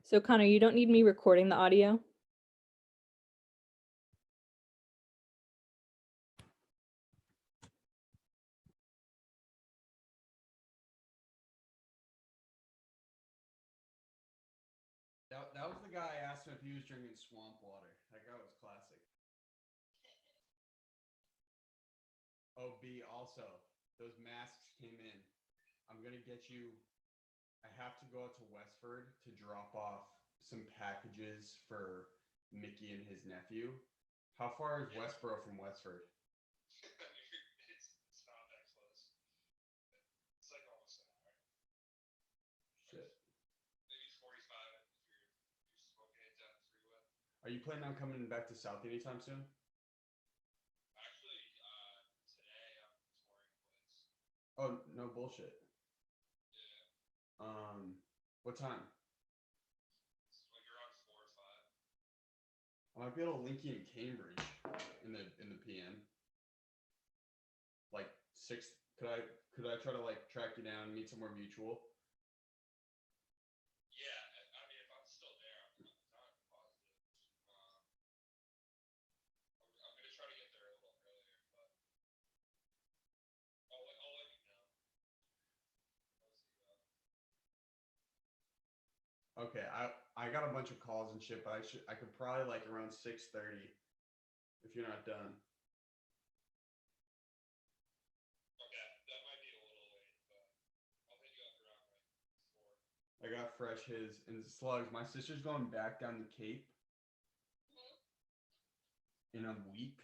So Connor, you don't need me recording the audio? That was the guy I asked him if he was drinking swamp water. That guy was classic. Oh, B, also, those masks came in. I'm going to get you. I have to go out to Westford to drop off some packages for Mickey and his nephew. How far is Westboro from Westford? It's not that close. It's like almost an hour. Shit. Maybe 45 if you're smoking it down the freeway. Are you planning on coming back to South anytime soon? Actually, today I'm touring Blitz. Oh, no bullshit. Yeah. What time? It's like around 4 or 5. I might be able to link you in Cambridge in the PM. Like 6. Could I try to like track you down, meet somewhere mutual? Yeah, I mean, if I'm still there, I'm not positive. I'm gonna try to get there a little earlier, but I'll let you know. Okay, I got a bunch of calls and shit, but I could probably like around 6:30 if you're not done. Okay, that might be a little late, but I'll hit you up around like 4. I got fresh his and slugs. My sister's going back down the Cape in a week,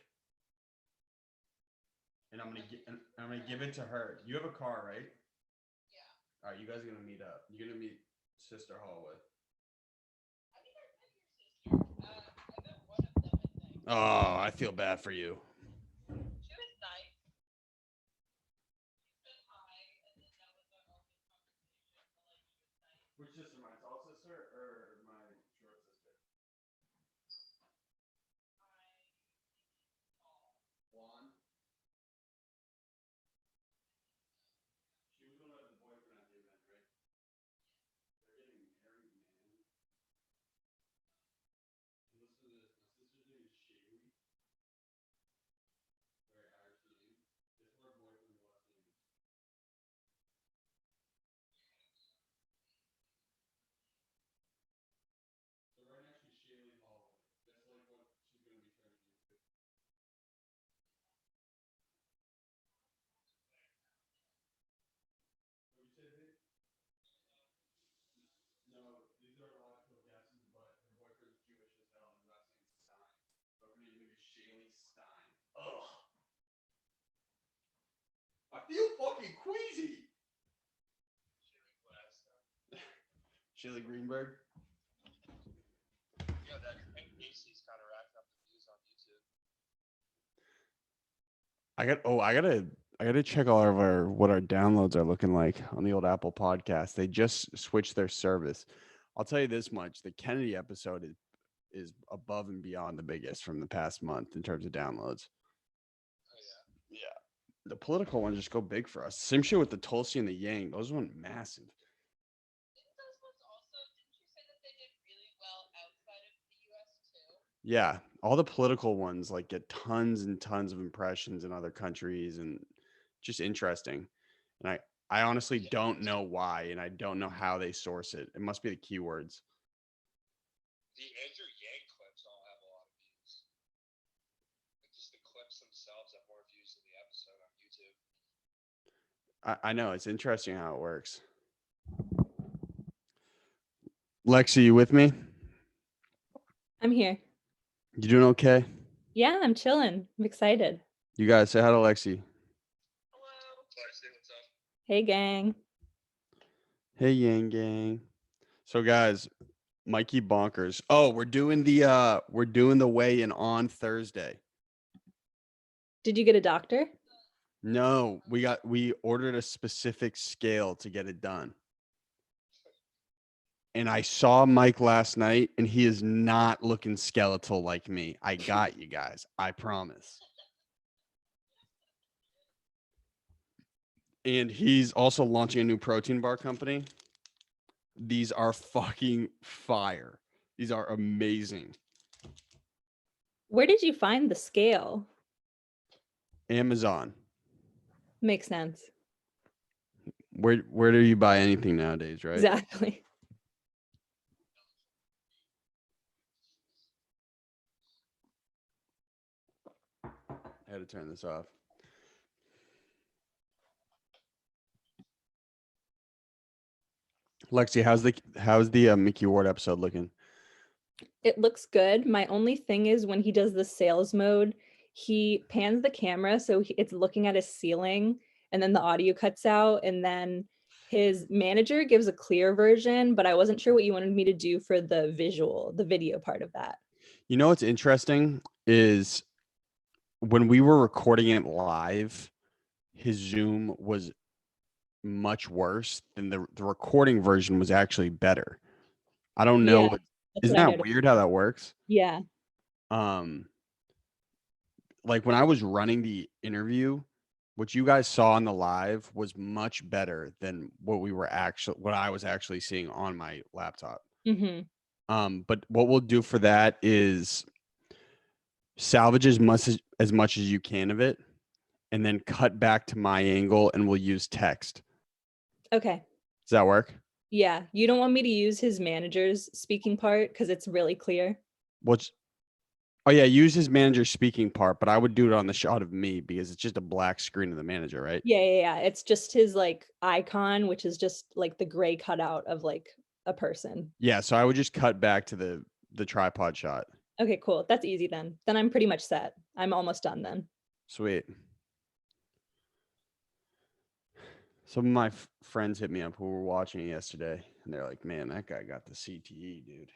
and I'm gonna give it to her. You have a car, right? Yeah. All right, you guys are gonna meet up. You're gonna meet Sister Holley. I think I've met your sister. I met one of them, I think. Oh, I feel bad for you. She was nice. She said hi, and then that was our only conversation, but like she was nice. Which sister, my tall sister or my short sister? Blonde. She was gonna have the boyfriend at the event, right? They're getting married, man. And listen to this. My sister's name is Shaylee. Very Irish name. Guess what her boyfriend's last name is? So right now she's Shaylee Holloway. Guess like what she's gonna be turning into. What'd you say, babe? No, these are logical guesses, but her boyfriend's Jewish as hell, and his last name's Stein. So her name's gonna be Shaylee Stein. Ugh. I feel fucking queasy. Shaylee Greenberg. Yeah, that Hank Casey's kind of racked up the views on YouTube. I gotta check all of what our downloads are looking like on the old Apple podcast. They just switched their service. I'll tell you this much: the Kennedy episode is above and beyond the biggest from the past month in terms of downloads. Oh yeah. Yeah, the political ones just go big for us. Same shit with the Tulsi and the Yang; those went massive. Didn't those ones also? Didn't you say that they did really well outside of the U.S. too? Yeah, all the political ones like get tons and tons of impressions in other countries, and just interesting. And I honestly don't know why, and I don't know how they source it. It must be the keywords. The Andrew Yang clips all have a lot of views. Like just the clips themselves have more views than the episode on YouTube. I know it's interesting how it works. Lexi, you with me? I'm here. You doing okay? Yeah, I'm chilling. I'm excited. You guys say hi to Lexi. Hello. Lexi, what's up? Hey, gang. Hey, Yang Gang. So, guys, Mikey Bonkers. Oh, we're doing the weigh-in on Thursday. Did you get a doctor? No, we ordered a specific scale to get it done. And I saw Mike last night, and he is not looking skeletal like me. I got you guys. I promise. And he's also launching a new protein bar company. These are fucking fire. These are amazing. Where did you find the scale? Amazon. Makes sense. Where do you buy anything nowadays, right? Exactly. I had to turn this off. Lexi, how's the Mickey Ward episode looking? It looks good. My only thing is when he does the sales mode, he pans the camera so it's looking at his ceiling and then the audio cuts out and then his manager gives a clear version, but I wasn't sure what you wanted me to do for the video part of that. You know what's interesting is when we were recording it live, his Zoom was much worse than the recording version was actually better. I don't know. Yeah, that's Isn't what I that noticed. weird how that works? Yeah. Like when I was running the interview, what you guys saw on the live was much better than what I was actually seeing on my laptop. Mm-hmm. But what we'll do for that is salvage as much as you can of it, and then cut back to my angle, and we'll use text. Okay. Does that work? Yeah. You don't want me to use his manager's speaking part because it's really clear. Oh yeah, use his manager speaking part, but I would do it on the shot of me because it's just a black screen of the manager, right? Yeah. It's just his like icon, which is just like the gray cutout of like a person. Yeah, so I would just cut back to the tripod shot. Okay, cool. That's easy then. Then I'm pretty much set. I'm almost done then. Sweet. Some of my friends hit me up who were watching it yesterday, and they're like, "Man, that guy got the CTE, dude."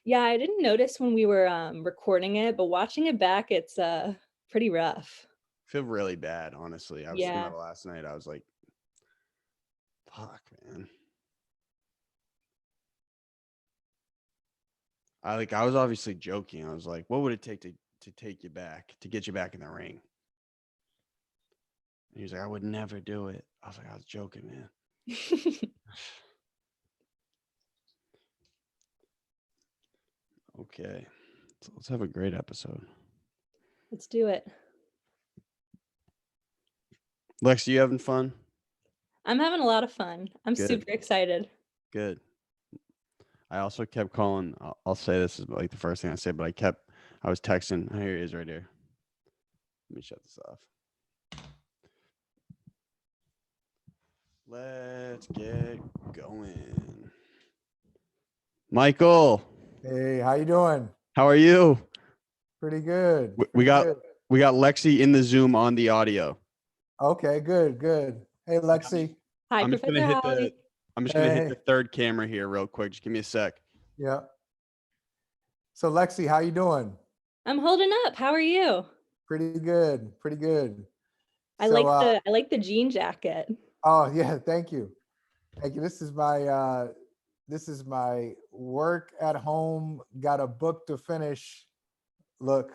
Yeah, I didn't notice when we were recording it, but watching it back, it's pretty rough. I feel really bad, honestly. I was thinking Yeah. about it last night. I was like, "Fuck, man." I was obviously joking. I was like, "What would it take to take you back, to get you back in the ring?" And he was like, "I would never do it." I was like, "I was joking, man." Okay, so let's have a great episode. Let's do it. Lex, you having fun? I'm having a lot of fun. I'm Good. super excited. Good. I also kept calling. I'll say this is like the first thing I say, but I was texting. Oh, here he is right here. Let me shut this off. Let's get going. Michael, Hey, how you doing? how are you? Pretty good. We pretty got good. we got Lexi in the Zoom on the audio. Okay, good. Hey, Lexi. Hi, I'm just gonna Professor hit Holley. I'm just gonna hit Hey. the third camera here real quick. Just give me a sec. Yeah. So, Lexi, how you doing? I'm holding up. How are you? Pretty good. Pretty good. I So, like the jean jacket. oh yeah, thank you. Thank you. This is my work at home. Got a book to finish. Look,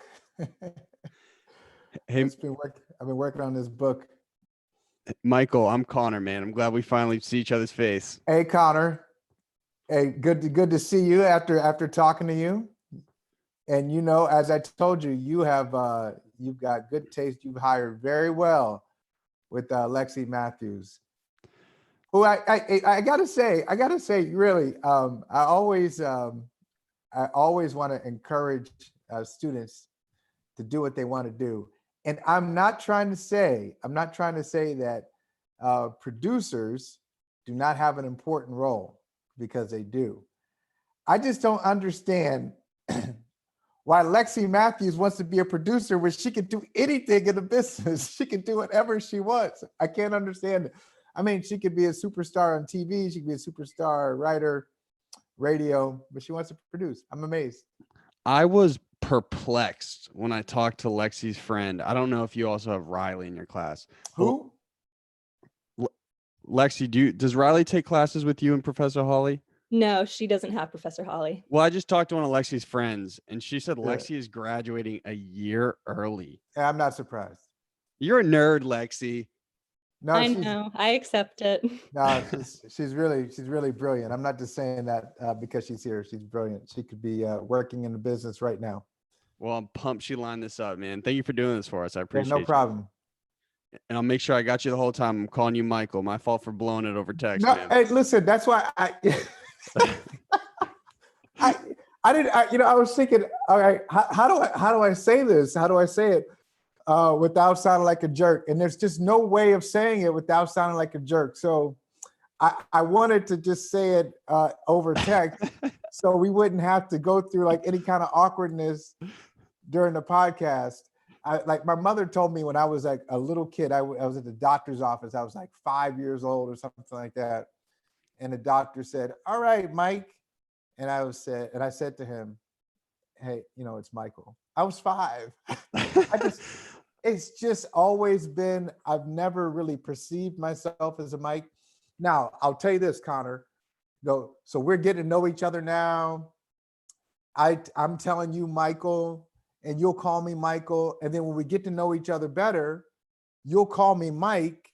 Hey, I've been working on this book. Michael, I'm Connor, man. I'm glad we finally see each other's face. Hey, Connor. Hey, good to see you after talking to you. And as I told you, you've got good taste. You've hired very well with Lexi Matthews. Who I gotta say, really, I always want to encourage students to do what they want to do. And I'm not trying to say that producers do not have an important role, because they do. I just don't understand why Lexi Matthews wants to be a producer when she can do anything in the business. She can do whatever she wants. I can't understand it. I mean, she could be a superstar on TV. She could be a superstar writer, radio, but she wants to produce. I'm amazed. I was perplexed when I talked to Lexi's friend. I don't know if you also have Riley in your class. Who? Lexi, does Riley take classes with you and Professor Holley? No, she doesn't have Professor Holley. Well, I just talked to one of Lexi's friends, and she said Yeah. Lexi is graduating a year early. I'm not surprised. You're a nerd, Lexi. No, I know. I accept it. no, she's really brilliant. I'm not just saying that because she's here. She's brilliant. She could be working in the business right now. Well, I'm pumped she lined this up, man. Thank you for doing this for us. I Yeah, appreciate no you. problem. And I'll make sure I got you the whole time. I'm calling you Michael. My fault for blowing it over text, No, man. hey, listen, that's why I I didn't I was thinking, all right, how do I say this? How do I say it without sounding like a jerk? And there's just no way of saying it without sounding like a jerk. So I wanted to just say it over text so we wouldn't have to go through like any kind of awkwardness during the podcast. Like my mother told me when I was like a little kid, I was at the doctor's office. I was like 5 years old or something like that. And the doctor said, "All right, Mike." And I said to him, "Hey, it's Michael." I was 5. It's just always been, I've never really perceived myself as a Mike. Now, I'll tell you this, Connor. So we're getting to know each other now. I'm telling you, Michael, and you'll call me Michael. And then when we get to know each other better, you'll call me Mike,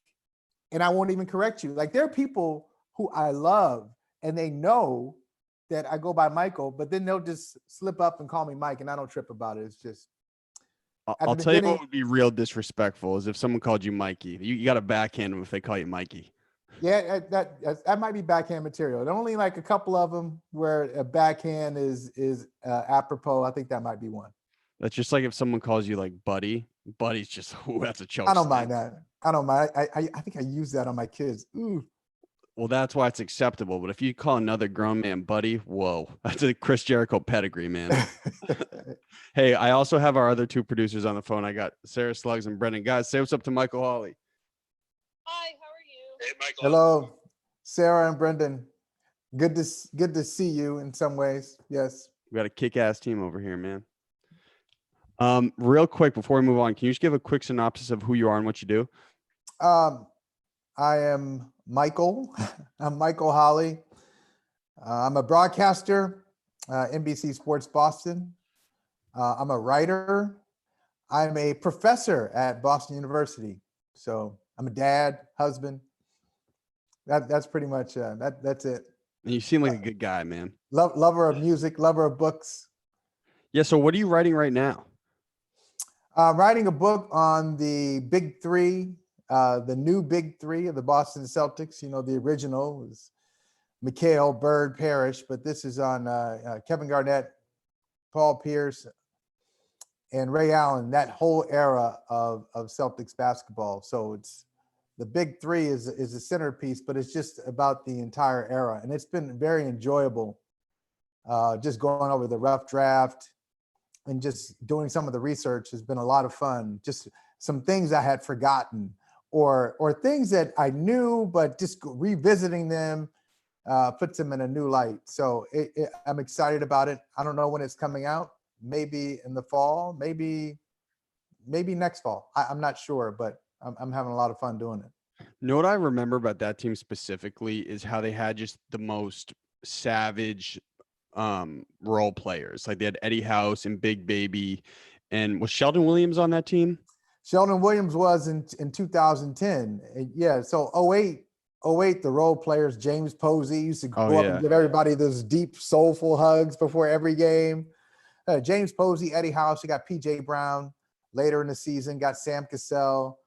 and I won't even correct you. Like there are people who I love, and they know that I go by Michael, but then they'll just slip up and call me Mike, and I don't trip about it. It's just I'll tell you what would be real disrespectful is if someone called you Mikey. You got to backhand them if they call you Mikey. Yeah, that might be backhand material. There are only like a couple of them where a backhand is apropos. I think that might be one. That's just like if someone calls you like buddy. Buddy's just, oh, that's a choke. I don't mind that. I don't mind. I think I use that on my kids. Ooh. Well, that's why it's acceptable. But if you call another grown man buddy, whoa, that's a Chris Jericho pedigree, man. Hey, I also have our other 2 producers on the phone. I got Sarah Slugs and Brendan. Guys, say what's up to Michael Holley. Hi, how are you? Hey, Michael. Hello, Sarah and Brendan. Good to see you in some ways. Yes. We got a kick-ass team over here, man. Real quick before we move on, can you just give a quick synopsis of who you are and what you do? I am Michael. I'm Michael Holley. I'm a broadcaster, NBC Sports Boston. I'm a writer. I'm a professor at Boston University. So I'm a dad, husband. That's pretty much that's it. And you seem like a good guy, man. Lover of music, lover of books. Yeah. So what are you writing right now? Writing a book on the Big Three, the new Big Three of the Boston Celtics. The original was McHale, Bird, Parrish, but this is on Kevin Garnett, Paul Pierce, and Ray Allen, that whole era of Celtics basketball. So it's the Big Three is a centerpiece, but it's just about the entire era. And it's been very enjoyable just going over the rough draft and just doing some of the research has been a lot of fun. Just some things I had forgotten or things that I knew, but just revisiting them puts them in a new light. So I'm excited about it. I don't know when it's coming out. Maybe in the fall, maybe next fall. I'm not sure, but I'm having a lot of fun doing it. You know what I remember about that team specifically is how they had just the most savage role players. Like they had Eddie House and Big Baby, and was Sheldon Williams on that team? Sheldon Williams was in 2010. Yeah, so 08, the role players, James Posey used to go up and give everybody those deep, soulful hugs before every game. James Posey, Eddie House, you got PJ Brown later in the season, got Sam Cassell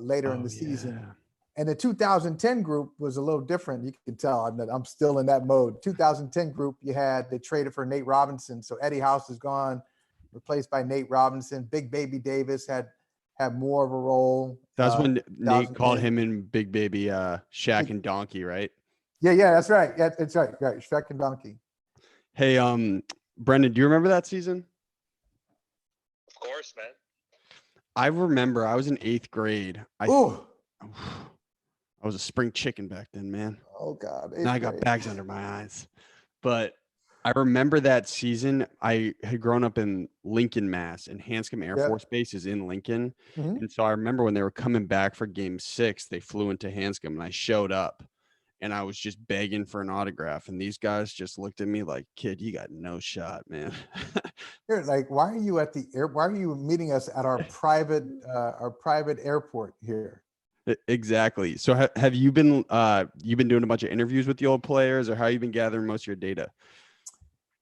later in the season. And the 2010 group was a little different. You can tell I'm still in that mode. 2010 group, they traded for Nate Robinson. So Eddie House is gone, replaced by Nate Robinson. Big Baby Davis had more of a role. That's when Nate called him and Big Baby Shaq and Donkey, right? Yeah, that's right. Yeah, that's right. Right, Shaq and Donkey. Hey, Brendan, do you remember that season? Of course, man. I remember I was in 8th grade. I was a spring chicken back then, man. Oh God. Now I got bags under my eyes. But I remember that season. I had grown up in Lincoln, Mass, and Hanscom Air Force Base is in Lincoln. Mm-hmm. And so I remember when they were coming back for game 6, they flew into Hanscom and I showed up and I was just begging for an autograph. And these guys just looked at me like, kid, you got no shot, man. They're like, why are you meeting us at our private airport here? Exactly. So have you been doing a bunch of interviews with the old players, or how you been gathering most of your data?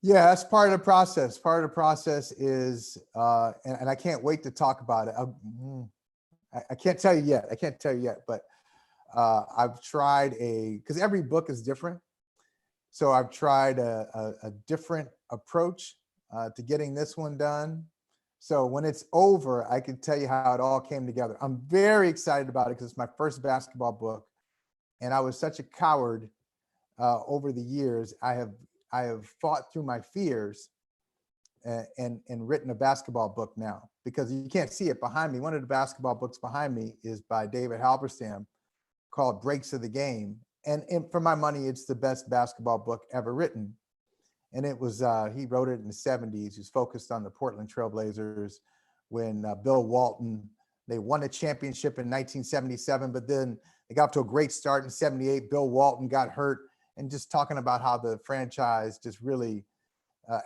Yeah, that's part of the process. Part of the process is, and I can't wait to talk about it. I can't tell you yet. I can't tell you yet, but I've tried because every book is different. So I've tried a different approach to getting this one done. So when it's over, I can tell you how it all came together. I'm very excited about it because it's my first basketball book. And I was such a coward over the years. I have fought through my fears and written a basketball book now, because you can't see it behind me. One of the basketball books behind me is by David Halberstam, called Breaks of the Game. And for my money, it's the best basketball book ever written. And it was, he wrote it in the 70s. He was focused on the Portland Trailblazers when Bill Walton, they won a championship in 1977, but then they got off to a great start in 78. Bill Walton got hurt, and just talking about how the franchise just really,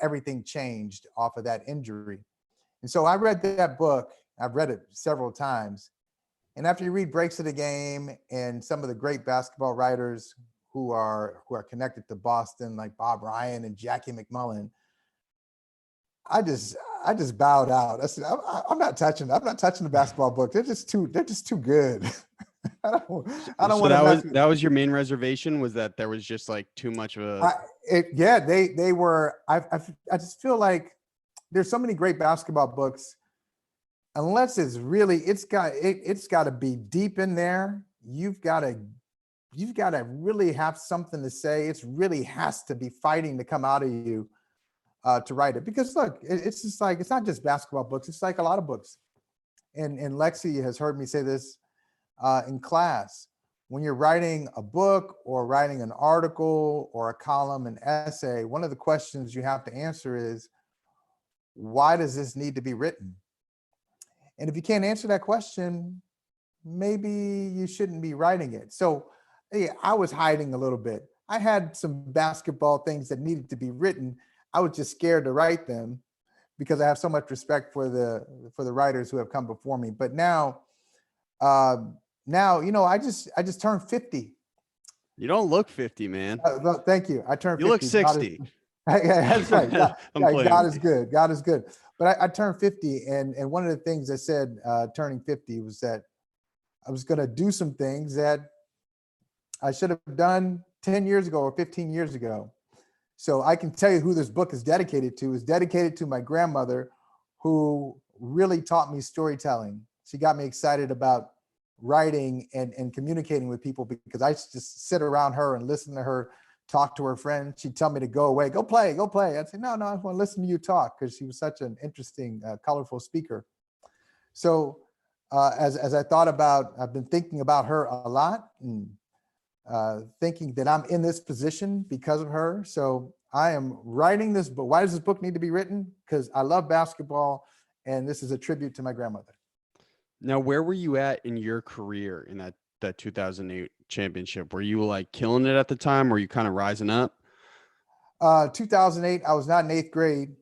everything changed off of that injury. And so I read that book. I've read it several times. And after you read Breaks of the Game and some of the great basketball writers who are connected to Boston, like Bob Ryan and Jackie McMullen, I just bowed out. I said, I'm not touching the basketball book. They're just too good. I don't So want to mess with. that was your main reservation, was that there was just like too much of a. They were. I just feel like there's so many great basketball books. Unless it's really, it's got to be deep in there. You've got to really have something to say. It really has to be fighting to come out of you to write it. Because look, it's just like, it's not just basketball books. It's like a lot of books. And Lexi has heard me say this in class. When you're writing a book or writing an article or a column, an essay, one of the questions you have to answer is, why does this need to be written? And if you can't answer that question, maybe you shouldn't be writing it. So yeah, I was hiding a little bit. I had some basketball things that needed to be written. I was just scared to write them because I have so much respect for the writers who have come before me. But now, I just turned 50. You don't look 50, man. Well, thank you. I turned 50. You look 60. That's right. God is you. good. God is good. But I turned 50, and one of the things I said turning 50 was that I was going to do some things that I should have done 10 years ago or 15 years ago. So I can tell you who this book is dedicated to. It's dedicated to my grandmother, who really taught me storytelling. She got me excited about writing and communicating with people, because I just sit around her and listen to her talk to her friends. She'd tell me to go away, go play. I'd say, no, I want to listen to you talk, because she was such an interesting, colorful speaker. So as I thought about, I've been thinking about her a lot, and thinking that I'm in this position because of her. So I am writing this book. Why does this book need to be written? Because I love basketball, and this is a tribute to my grandmother. Now, where were you at in your career in that 2008 championship? Were you like killing it at the time? Were you kind of rising up? 2008, I was not in 8th grade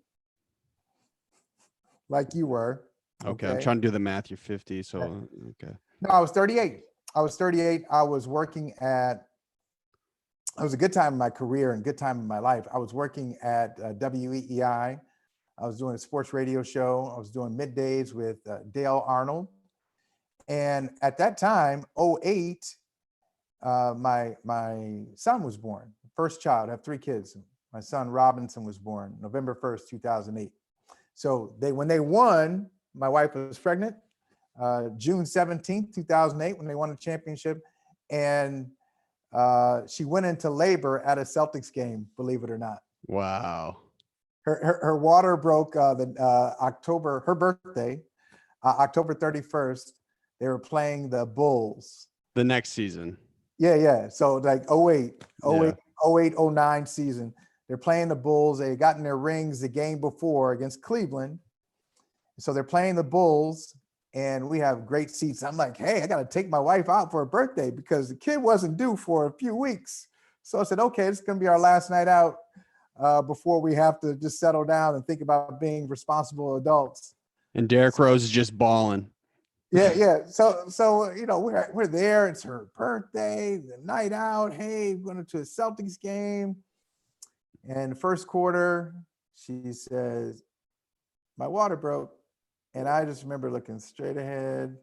like you were. Okay. I'm trying to do the math. You're 50. So, okay. No, I was 38. I was working at, it was a good time in my career and good time in my life. I was working at WEEI. I was doing a sports radio show. I was doing middays with Dale Arnold. And at that time, 08, my son was born, first child. I have 3 kids. My son Robinson was born November 1st, 2008. So when they won, my wife was pregnant, June 17th, 2008, when they won the championship. And she went into labor at a Celtics game, believe it or not. Wow. Her water broke October, her birthday, October 31st. They were playing the Bulls. The next season. Yeah. So like 08, 09 season. They're playing the Bulls. They had gotten their rings the game before against Cleveland. So they're playing the Bulls, and we have great seats. I'm like, hey, I got to take my wife out for her birthday because the kid wasn't due for a few weeks. So I said, okay, it's going to be our last night out before we have to just settle down and think about being responsible adults. And Derrick Rose is just balling. Yeah. So we're there. It's her birthday, the night out. Hey, we're going to a Celtics game. And the first quarter, she says, "My water broke." And I just remember looking straight ahead,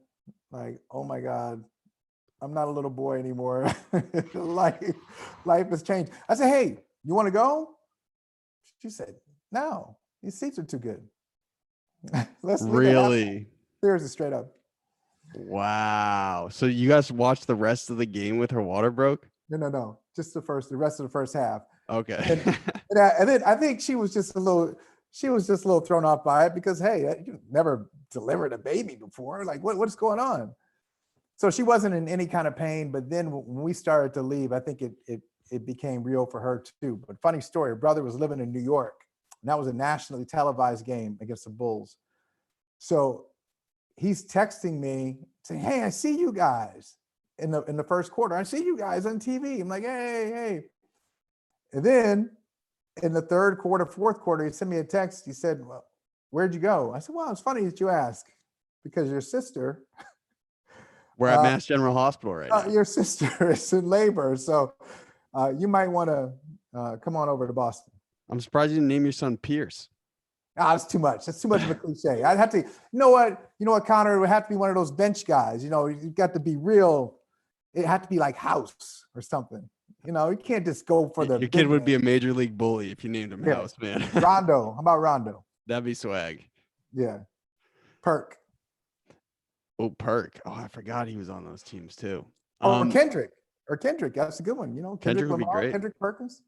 like, oh my God, I'm not a little boy anymore. life has changed. I said, "Hey, you want to go?" She said, "No, these seats are too good." Let's leave it happen. Really? Seriously, straight up. Wow. So you guys watched the rest of the game with her water broke? No. Just the rest of the first half. Okay. And then I think she was just a little thrown off by it because, hey, you never delivered a baby before. Like, what's going on? So she wasn't in any kind of pain. But then when we started to leave, I think it became real for her too. But funny story, her brother was living in New York, and that was a nationally televised game against the Bulls. So he's texting me saying, "Hey, I see you guys in the first quarter. I see you guys on TV." I'm like, hey. And then in the third quarter, fourth quarter, he sent me a text. He said, "Well, where'd you go?" I said, "Well, it's funny that you ask because your sister, We're at Mass General Hospital right now. your sister is in labor. So you might want to come on over to Boston." I'm surprised you didn't name your son Pierce. That's too much. That's too much of a cliche. I'd have to, you know what, Connor, it would have to be one of those bench guys. You got to be real. It had to be like House or something. You can't just go for the Your big kid would be a name. major league bully if you named him Yeah. House, man. Rondo. How about Rondo? That'd be swag. Yeah. Perk. Oh, Perk. Oh, I forgot he was on those teams too. Or Kendrick. That's a good one. Kendrick Kendrick would be Lamar, great. Kendrick Perkins.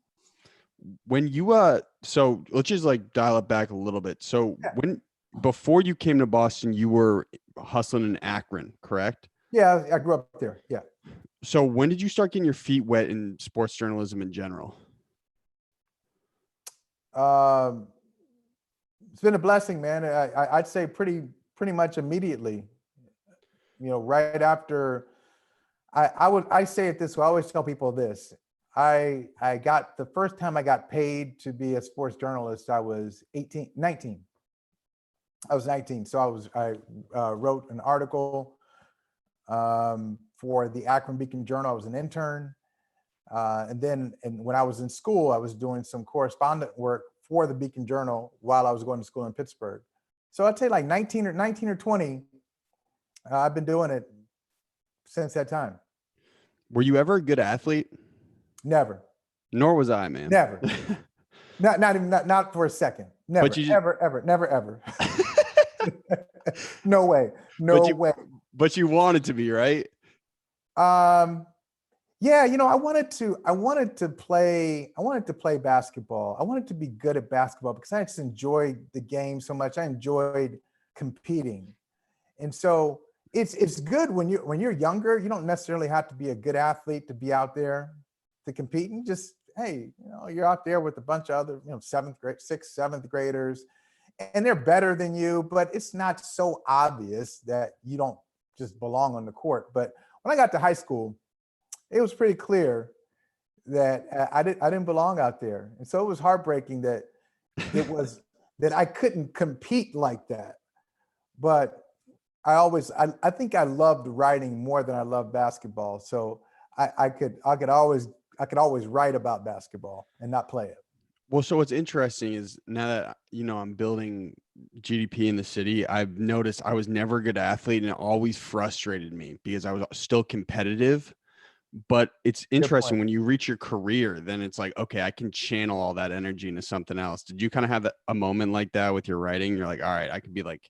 When you so let's just like dial it back a little bit. So Yeah. before you came to Boston, you were hustling in Akron, correct? Yeah, I grew up there. Yeah. So when did you start getting your feet wet in sports journalism in general? It's been a blessing, man. I'd say pretty much immediately. Right after I say it this way. I always tell people this. I got the first time I got paid to be a sports journalist, I was 19. I was 19. So I wrote an article for the Akron Beacon Journal. I was an intern. And when I was in school, I was doing some correspondent work for the Beacon Journal while I was going to school in Pittsburgh. So I'd say like 19 or 20, I've been doing it since that time. Were you ever a good athlete? Never. Nor was I, man. Never. Not for a second. Never. But Ever. Never ever. No way. No way. But you wanted to be, right? Yeah, I wanted to play basketball. I wanted to be good at basketball because I just enjoyed the game so much. I enjoyed competing. And so it's good when you're younger. You don't necessarily have to be a good athlete to be out there to compete. And just, hey, you're out there with a bunch of other, sixth, seventh graders, and they're better than you, but it's not so obvious that you don't just belong on the court. But when I got to high school, it was pretty clear that I didn't belong out there. And so it was heartbreaking that that I couldn't compete like that. But I think I loved writing more than I loved basketball. So I could always write about basketball and not play it. Well, so what's interesting is now that, I'm building GDP in the city, I've noticed I was never a good athlete and it always frustrated me because I was still competitive. But it's interesting when you reach your career, then it's like, okay, I can channel all that energy into something else. Did you kind of have a moment like that with your writing? You're like, all right, I could be like,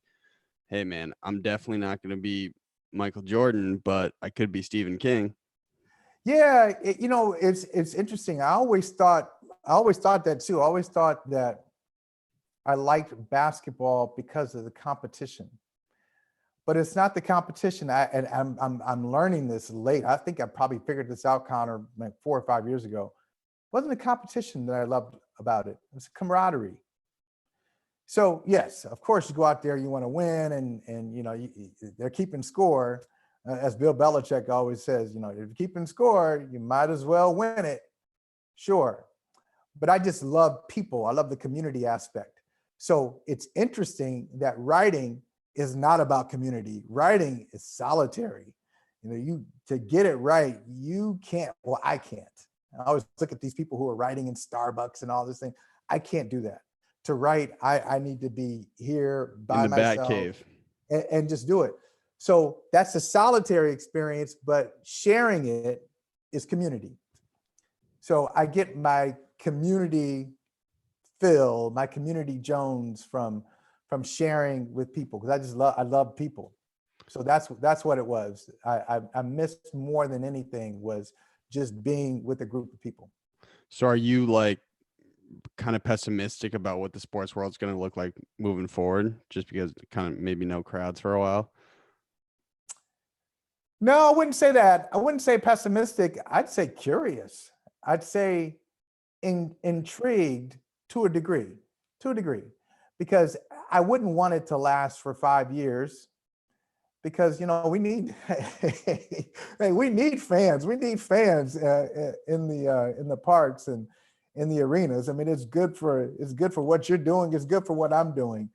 hey, man, I'm definitely not going to be Michael Jordan, but I could be Stephen King. Yeah, it's interesting. I always thought that too. I always thought that I liked basketball because of the competition. But it's not the competition. I'm learning this late. I think I probably figured this out, Connor, like 4 or 5 years ago. It wasn't the competition that I loved about it. It was camaraderie. So yes, of course, you go out there, you want to win, and they're keeping score. As Bill Belichick always says, if you're keeping score, you might as well win it. Sure. But I just love people. I love the community aspect. So it's interesting that writing is not about community. Writing is solitary. You know, to get it right, you can't, well, I can't. I always look at these people who are writing in Starbucks and all this thing. I can't do that. To write, I need to be here In by the bat myself cave. and just do it. So that's a solitary experience, but sharing it is community. So I get my community Phil, my community Jones from sharing with people, because I love people. So that's what it was. I missed more than anything was just being with a group of people. So are you like kind of pessimistic about what the sports world's going to look like moving forward, just because kind of maybe no crowds for a while? No, I wouldn't say that. I wouldn't say pessimistic. I'd say curious. I'd say intrigued to a degree, because I wouldn't want it to last for 5 years, because, you know, we need, hey, we need fans. We need fans in the parks and in the arenas. I mean, it's good for what you're doing. It's good for what I'm doing.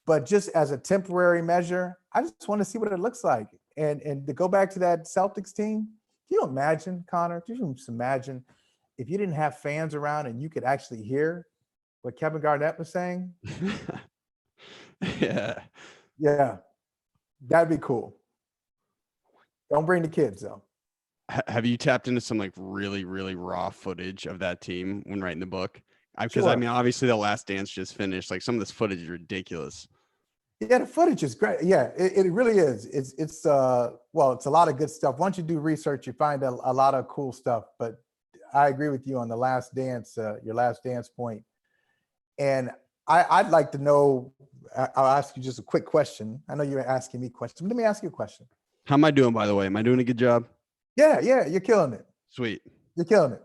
But just as a temporary measure, I just want to see what it looks like. And to go back to that Celtics team, can you imagine, Connor? Can you just imagine if you didn't have fans around and you could actually hear what Kevin Garnett was saying? Yeah. Yeah, that'd be cool. Don't bring the kids though. Have you tapped into some like really, really raw footage of that team when writing the book? Because I Sure. mean, obviously the Last Dance just finished. Like some of this footage is ridiculous. Yeah, the footage is great. Yeah, it really is. It's well, it's a lot of good stuff. Once you do research, you find a lot of cool stuff. But I agree with you on the Last Dance, your Last Dance point. And I'd like to know, I'll ask you just a quick question. I know you're asking me questions, but let me ask you a question. How am I doing, by the way? Am I doing a good job? Yeah, you're killing it. Sweet. You're killing it.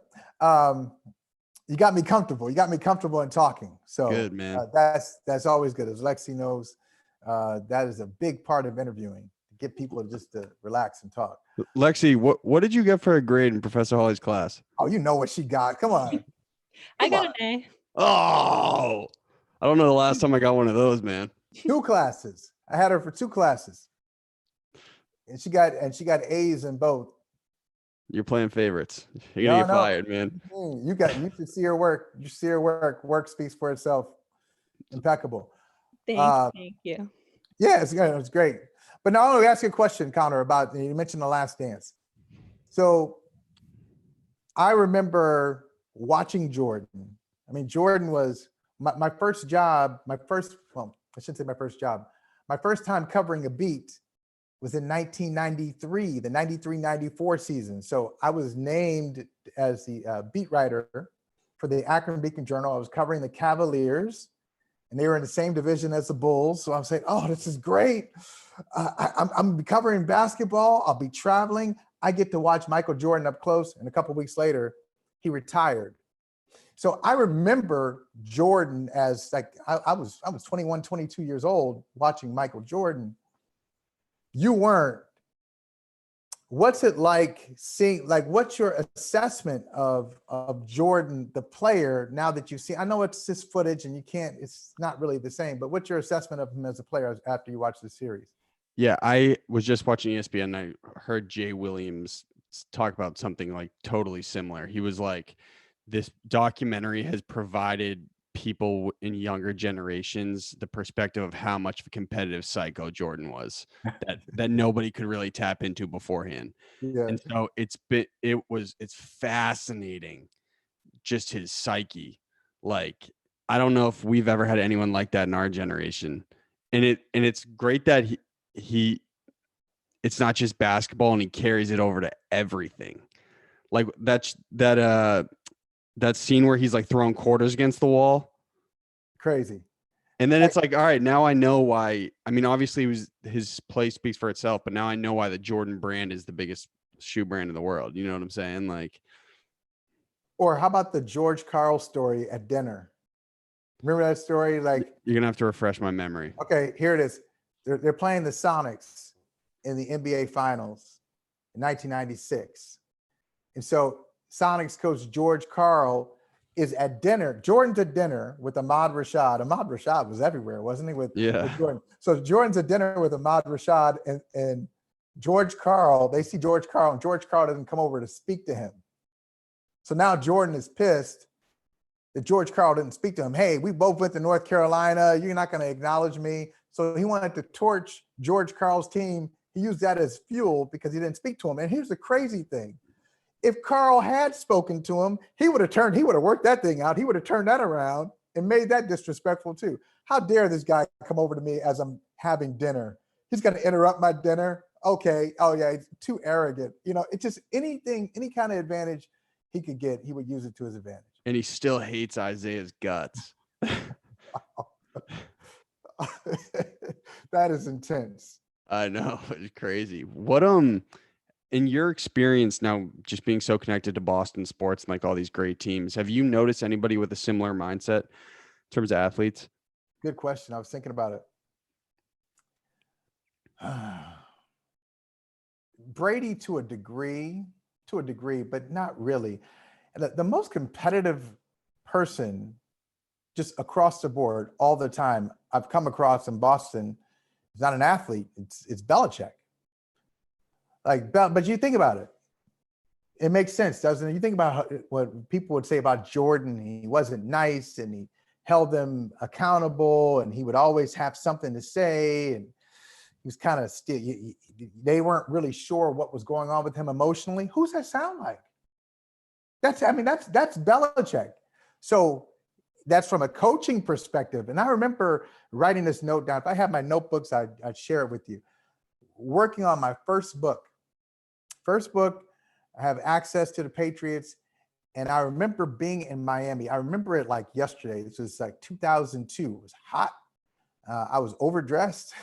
You got me comfortable. You got me comfortable in talking. So Good, man. That's always good. As Lexi knows, that is a big part of interviewing, to get people to relax and talk. Lexi, what did you get for a grade in Professor Holley's class? Oh, you know what she got. Come on. I Come got on. an A. Oh, I don't know the last time I got one of those, man. 2 classes. I had her for 2 classes. And she got A's in both. You're playing favorites. You're gonna No, get no. fired, man. You should see her work. You see her work. Work speaks for itself. Impeccable. Thank you. Yeah, it's great. But now I want to ask you a question, Connor, about, you mentioned The Last Dance. So I remember watching Jordan. I mean, Jordan was my first job, well, I shouldn't say my first job. My first time covering a beat was in 1993, the 93-94 season. So I was named as the beat writer for the Akron Beacon Journal. I was covering the Cavaliers, and they were in the same division as the Bulls. So I'm saying, oh, this is great. I'm covering basketball. I'll be traveling. I get to watch Michael Jordan up close. And a couple of weeks later, he retired. So I remember Jordan as like, I was 21, 22 years old watching Michael Jordan. You weren't. What's it like seeing, like, what's your assessment of Jordan, the player, now that you see? I know it's this footage and it's not really the same, but what's your assessment of him as a player after you watch the series? Yeah, I was just watching ESPN and I heard Jay Williams talk about something like totally similar. He was like, this documentary has provided people in younger generations the perspective of how much of a competitive psycho Jordan was that nobody could really tap into beforehand. Yeah. And so it's fascinating, just his psyche. Like, I don't know if we've ever had anyone like that in our generation. And it's great that he it's not just basketball and he carries it over to everything. Like that scene where he's like throwing quarters against the wall. Crazy. And then it's like, all right, now I know why. I mean, obviously his play speaks for itself, but now I know why the Jordan brand is the biggest shoe brand in the world. You know what I'm saying? Like, or how about the George Karl story at dinner? Remember that story? Like, you're gonna have to refresh my memory. okay, here it is. They're playing the Sonics in the NBA Finals in 1996. And so Sonics coach George Karl is at dinner. Jordan's at dinner with Ahmad Rashad. Ahmad Rashad was everywhere, wasn't he? With Jordan. So Jordan's at dinner with Ahmad Rashad and George Karl. They see George Karl, and George Karl doesn't come over to speak to him. So now Jordan is pissed that George Karl didn't speak to him. Hey, we both went to North Carolina. You're not going to acknowledge me. So he wanted to torch George Karl's team. He used that as fuel because he didn't speak to him. And here's the crazy thing. If Karl had spoken to him, he would have worked that thing out. He would have turned that around and made that disrespectful too. How dare this guy come over to me as I'm having dinner? He's going to interrupt my dinner. Okay. Oh yeah. He's too arrogant. You know, it's just anything, any kind of advantage he could get, he would use it to his advantage. And he still hates Isaiah's guts. That is intense. I know, it's crazy. What in your experience now, just being so connected to Boston sports and like all these great teams, have you noticed anybody with a similar mindset in terms of athletes? Good question. I was thinking about it. Brady to a degree, but not really. The most competitive person just across the board all the time I've come across in Boston is not an athlete. It's Belichick. But you think about it. It makes sense, doesn't it? You think about what people would say about Jordan. He wasn't nice and he held them accountable and he would always have something to say. And he was kind of still, they weren't really sure what was going on with him emotionally. Who's that sound like? That's Belichick. So that's from a coaching perspective. And I remember writing this note down. If I had my notebooks, I'd share it with you. Working on my first book, I have access to the Patriots. And I remember being in Miami. I remember it like yesterday. This was like 2002. It was hot. I was overdressed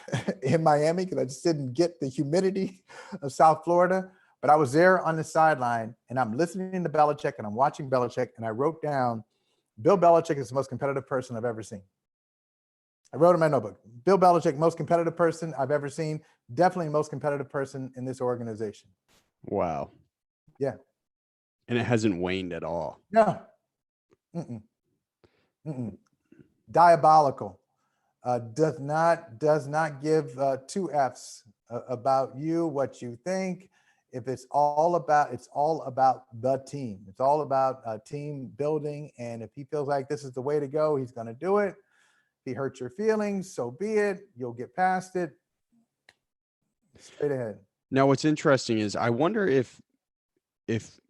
in Miami because I just didn't get the humidity of South Florida. But I was there on the sideline and I'm listening to Belichick and I'm watching Belichick. And I wrote down, Bill Belichick is the most competitive person I've ever seen. I wrote in my notebook, Bill Belichick, most competitive person I've ever seen. Definitely the most competitive person in this organization. Wow. Yeah. And it hasn't waned at all. No. Diabolical. Does not give two F's about you, what you think. If it's all about the team. It's all about team building. And if he feels like this is the way to go, he's going to do it. If he hurts your feelings, so be it. You'll get past it. Straight ahead. Now, what's interesting is I wonder if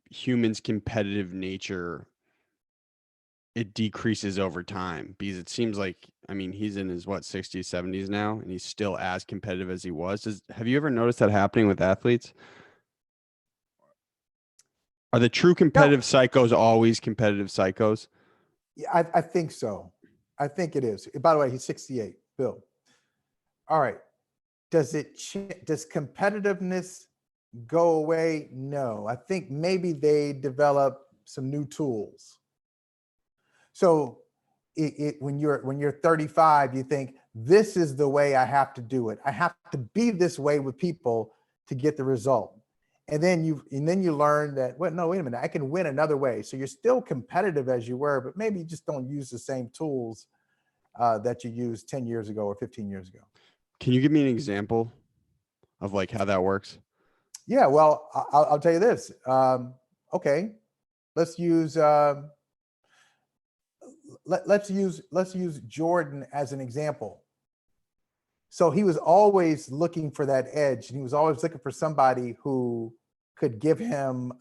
humans' competitive nature, it decreases over time, because it seems like, I mean, he's in his 60s, 70s now, and he's still as competitive as he was. Have you ever noticed that happening with athletes? Are the true competitive psychos always competitive psychos? Yeah, I think so. I think it is. By the way, he's 68, Bill. All right. Does competitiveness go away? No. I think maybe they develop some new tools. So when you're 35, you think, this is the way I have to do it. I have to be this way with people to get the result. And then you learn that, wait a minute, I can win another way. So you're still competitive as you were, but maybe you just don't use the same tools that you used 10 years ago or 15 years ago. Can you give me an example of like how that works? Yeah, well, I'll tell you this. Okay, let's use Jordan as an example. So he was always looking for that edge, and he was always looking for somebody who could give him,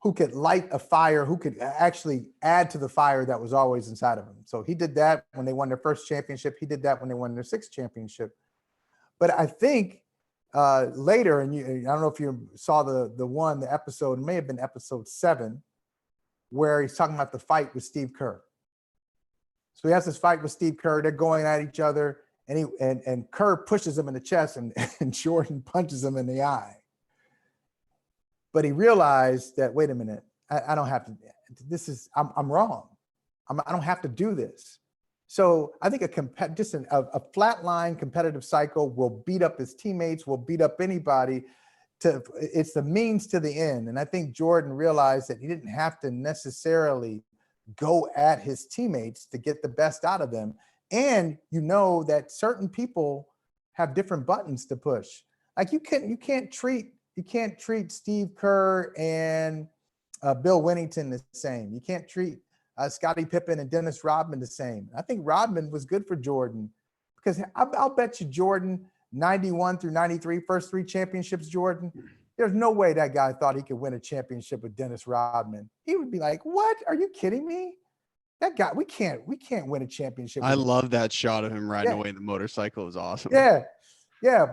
who could light a fire, who could actually add to the fire that was always inside of him. So he did that when they won their first championship. He did that when they won their sixth championship. But I think later, and I don't know if you saw the episode, it may have been episode 7, where he's talking about the fight with Steve Kerr. So he has this fight with Steve Kerr. They're going at each other, and Kerr pushes him in the chest, and Jordan punches him in the eye. But he realized that, wait a minute, I don't have to. I'm wrong. I don't have to do this. So I think a flatline competitive cycle will beat up his teammates, will beat up anybody. it's the means to the end. And I think Jordan realized that he didn't have to necessarily go at his teammates to get the best out of them. And you know that certain people have different buttons to push. Like you can't treat Steve Kerr and Bill Winnington the same. You can't treat Scottie Pippen and Dennis Rodman the same. I think Rodman was good for Jordan because I'll bet you Jordan 91 through 93, first 3 championships, Jordan. There's no way that guy thought he could win a championship with Dennis Rodman. He would be like, "What? Are you kidding me? That guy, we can't win a championship." I with him." love that shot of him riding Yeah. away the motorcycle. It was awesome. Yeah,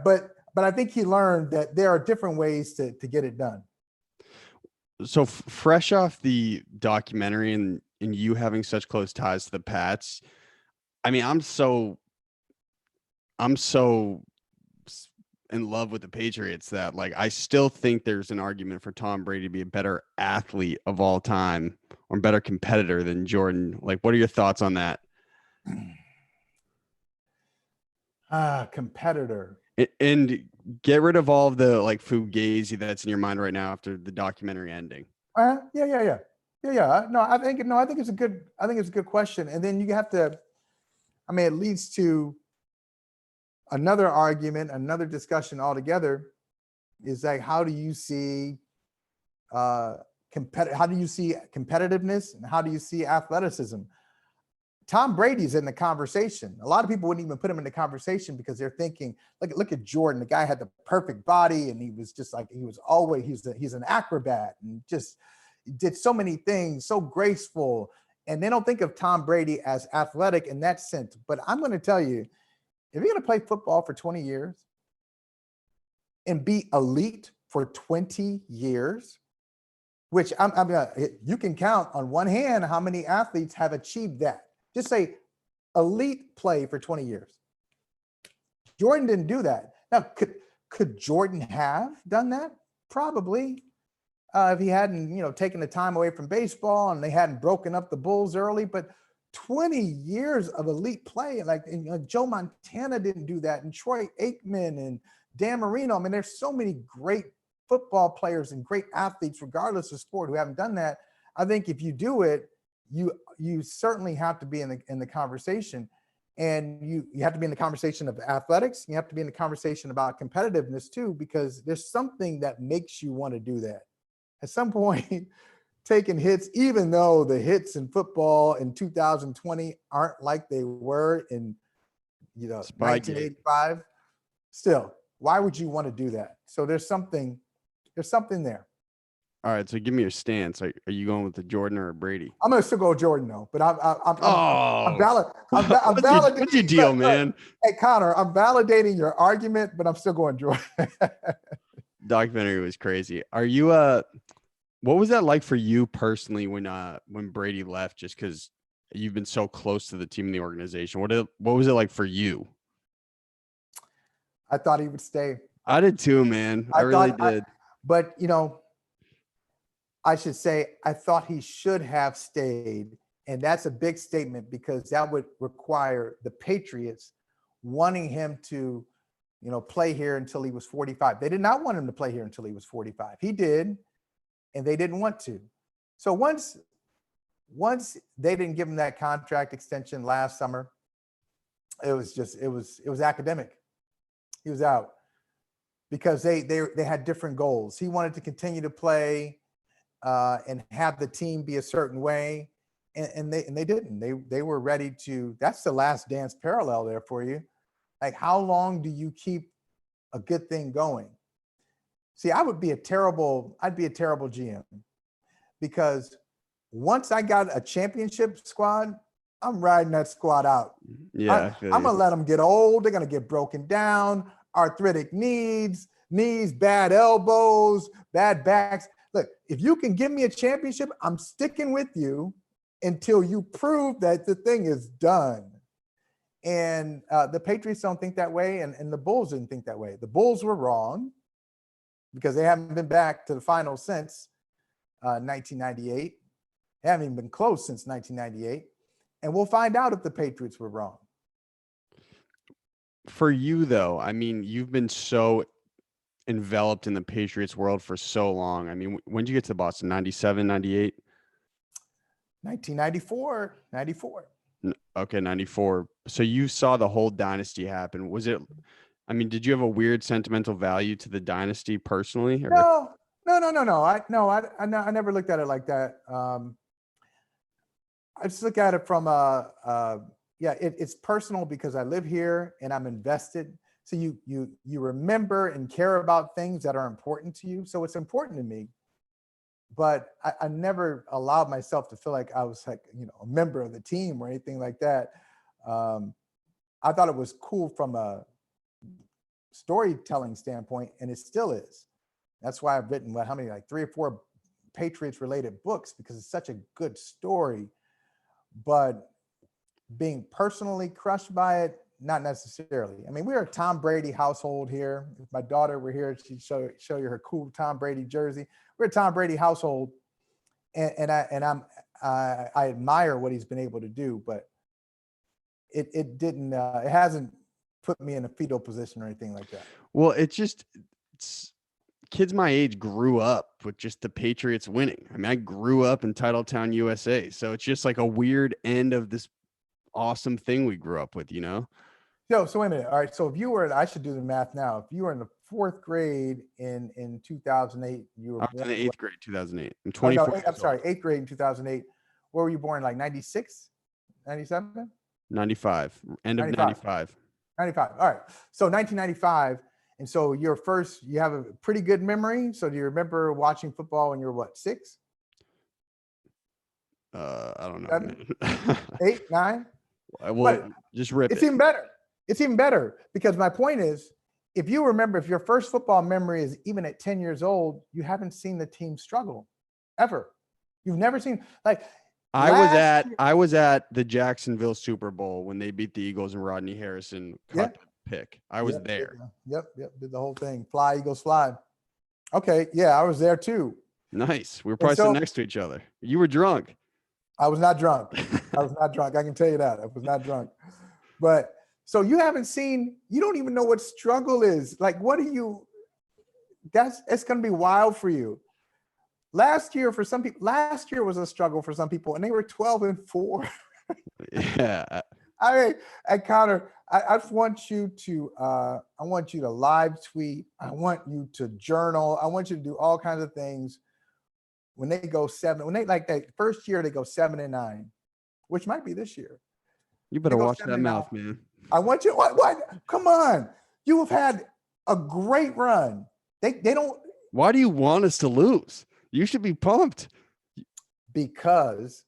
but I think he learned that there are different ways to get it done. So fresh off the documentary and you having such close ties to the Pats, I mean, I'm so in love with the Patriots that like I still think there's an argument for Tom Brady to be a better athlete of all time or better competitor than Jordan. Like, what are your thoughts on that? Competitor. And get rid of all of the like fugazi that's in your mind right now after the documentary ending. Yeah. No, I think it's a good question. And then you have to, I mean, it leads to another argument, another discussion altogether is like, how do you see competitiveness and how do you see athleticism? Tom Brady's in the conversation. A lot of people wouldn't even put him in the conversation because they're thinking, look at Jordan. The guy had the perfect body and he was just like, he's an acrobat and just did so many things, so graceful. And they don't think of Tom Brady as athletic in that sense. But I'm going to tell you, if you're going to play football for 20 years and be elite for 20 years, which you can count on one hand how many athletes have achieved that. Just say elite play for 20 years. Jordan didn't do that. Now, could Jordan have done that? Probably. If he hadn't, taken the time away from baseball and they hadn't broken up the Bulls early, but 20 years of elite play, like Joe Montana didn't do that, and Troy Aikman and Dan Marino. I mean, there's so many great football players and great athletes, regardless of sport, who haven't done that. I think if you do it, you certainly have to be in the conversation, and you have to be in the conversation of athletics. You have to be in the conversation about competitiveness too, because there's something that makes you want to do that. At some point, taking hits, even though the hits in football in 2020 aren't like they were in 1985, still, why would you want to do that? So there's something there. All right, so give me your stance. Are you going with the Jordan or Brady? I'm gonna still go Jordan though, but I'm validating. What's your deal, man? Hey Connor, I'm validating your argument, but I'm still going Jordan. Documentary was crazy. Are you what was that like for you personally when Brady left? Just because you've been so close to the team and the organization, what was it like for you? I thought he would stay. I did too, man. I really did. But I should say I thought he should have stayed, and that's a big statement because that would require the Patriots wanting him to, play here until he was 45. They did not want him to play here until he was 45. He did, and they didn't want to. So once they didn't give him that contract extension last summer, it was academic. He was out because they had different goals. He wanted to continue to play and have the team be a certain way, and they didn't. They were ready to. That's the last dance parallel there for you. Like, how long do you keep a good thing going? See, I'd be a terrible GM because once I got a championship squad, I'm riding that squad out. Yeah, I'm gonna let them get old. They're gonna get broken down, arthritic knees, bad elbows, bad backs. Look, if you can give me a championship, I'm sticking with you until you prove that the thing is done. And the Patriots don't think that way, and the Bulls didn't think that way. The Bulls were wrong because they haven't been back to the finals since 1998. They haven't even been close since 1998. And we'll find out if the Patriots were wrong. For you, though, I mean, you've been so enveloped in the Patriots world for so long. I mean, when did you get to Boston? 97, 98? 1994, 94. Okay, 94. So you saw the whole dynasty happen. Was it, I mean, did you have a weird sentimental value to the dynasty personally? Or No, no, no, no, no. I never looked at it like that. I just look at it from yeah, it's personal because I live here and I'm invested. So you remember and care about things that are important to you. So it's important to me. But I never allowed myself to feel like I was like, a member of the team or anything like that. I thought it was cool from a storytelling standpoint, and it still is. That's why I've written how many, like 3 or 4 Patriots related books, because it's such a good story. But being personally crushed by it, not necessarily. I mean, we're a Tom Brady household here. If my daughter were here, she'd show you her cool Tom Brady jersey. We're a Tom Brady household, and I admire what he's been able to do, but it didn't it hasn't put me in a fetal position or anything like that. well, it's kids my age grew up with just the Patriots winning. I mean, I grew up in Titletown, USA. So it's just like a weird end of this awesome thing we grew up with, So wait a minute. All right. So if you were, I should do the math now. If you were in the 4th grade in 2008, you were I was born. in the 8th grade, 2008. I'm Oh, no, 24. I'm sorry, 8th grade in 2008. Where were you born? Like 96, 97, 95, end of 95. 95. 95. All right. So 1995. And so you have a pretty good memory. So do you remember watching football when you were what, 6, I don't know, 7, man. 8, 9? Well, But just rip it's it. even better. It's even better because my point is, if you remember, if your first football memory is even at 10 years old, you haven't seen the team struggle ever. You've never seen, like, I was at the Jacksonville Super Bowl when they beat the Eagles and Rodney Harrison Yeah. caught the pick. I was there. Yep. Did the whole thing. Fly, Eagles, fly. Okay. Yeah, I was there too. Nice. We were And probably sitting so next to each other. You were drunk. I was not drunk. I was not drunk. I can tell you that. I was not drunk. But so you don't even know what struggle is. Like, it's going to be wild for you. Last year was a struggle for some people, and they were 12-4. Yeah. I mean, Connor, I want you to live tweet. I want you to journal. I want you to do all kinds of things. When they go 7, when they like that first year, they go 7-9, which might be this year. You better They go watch that 7-9. mouth, man. I want you. What? Come on. You have had a great run. They don't. Why do you want us to lose? You should be pumped. Because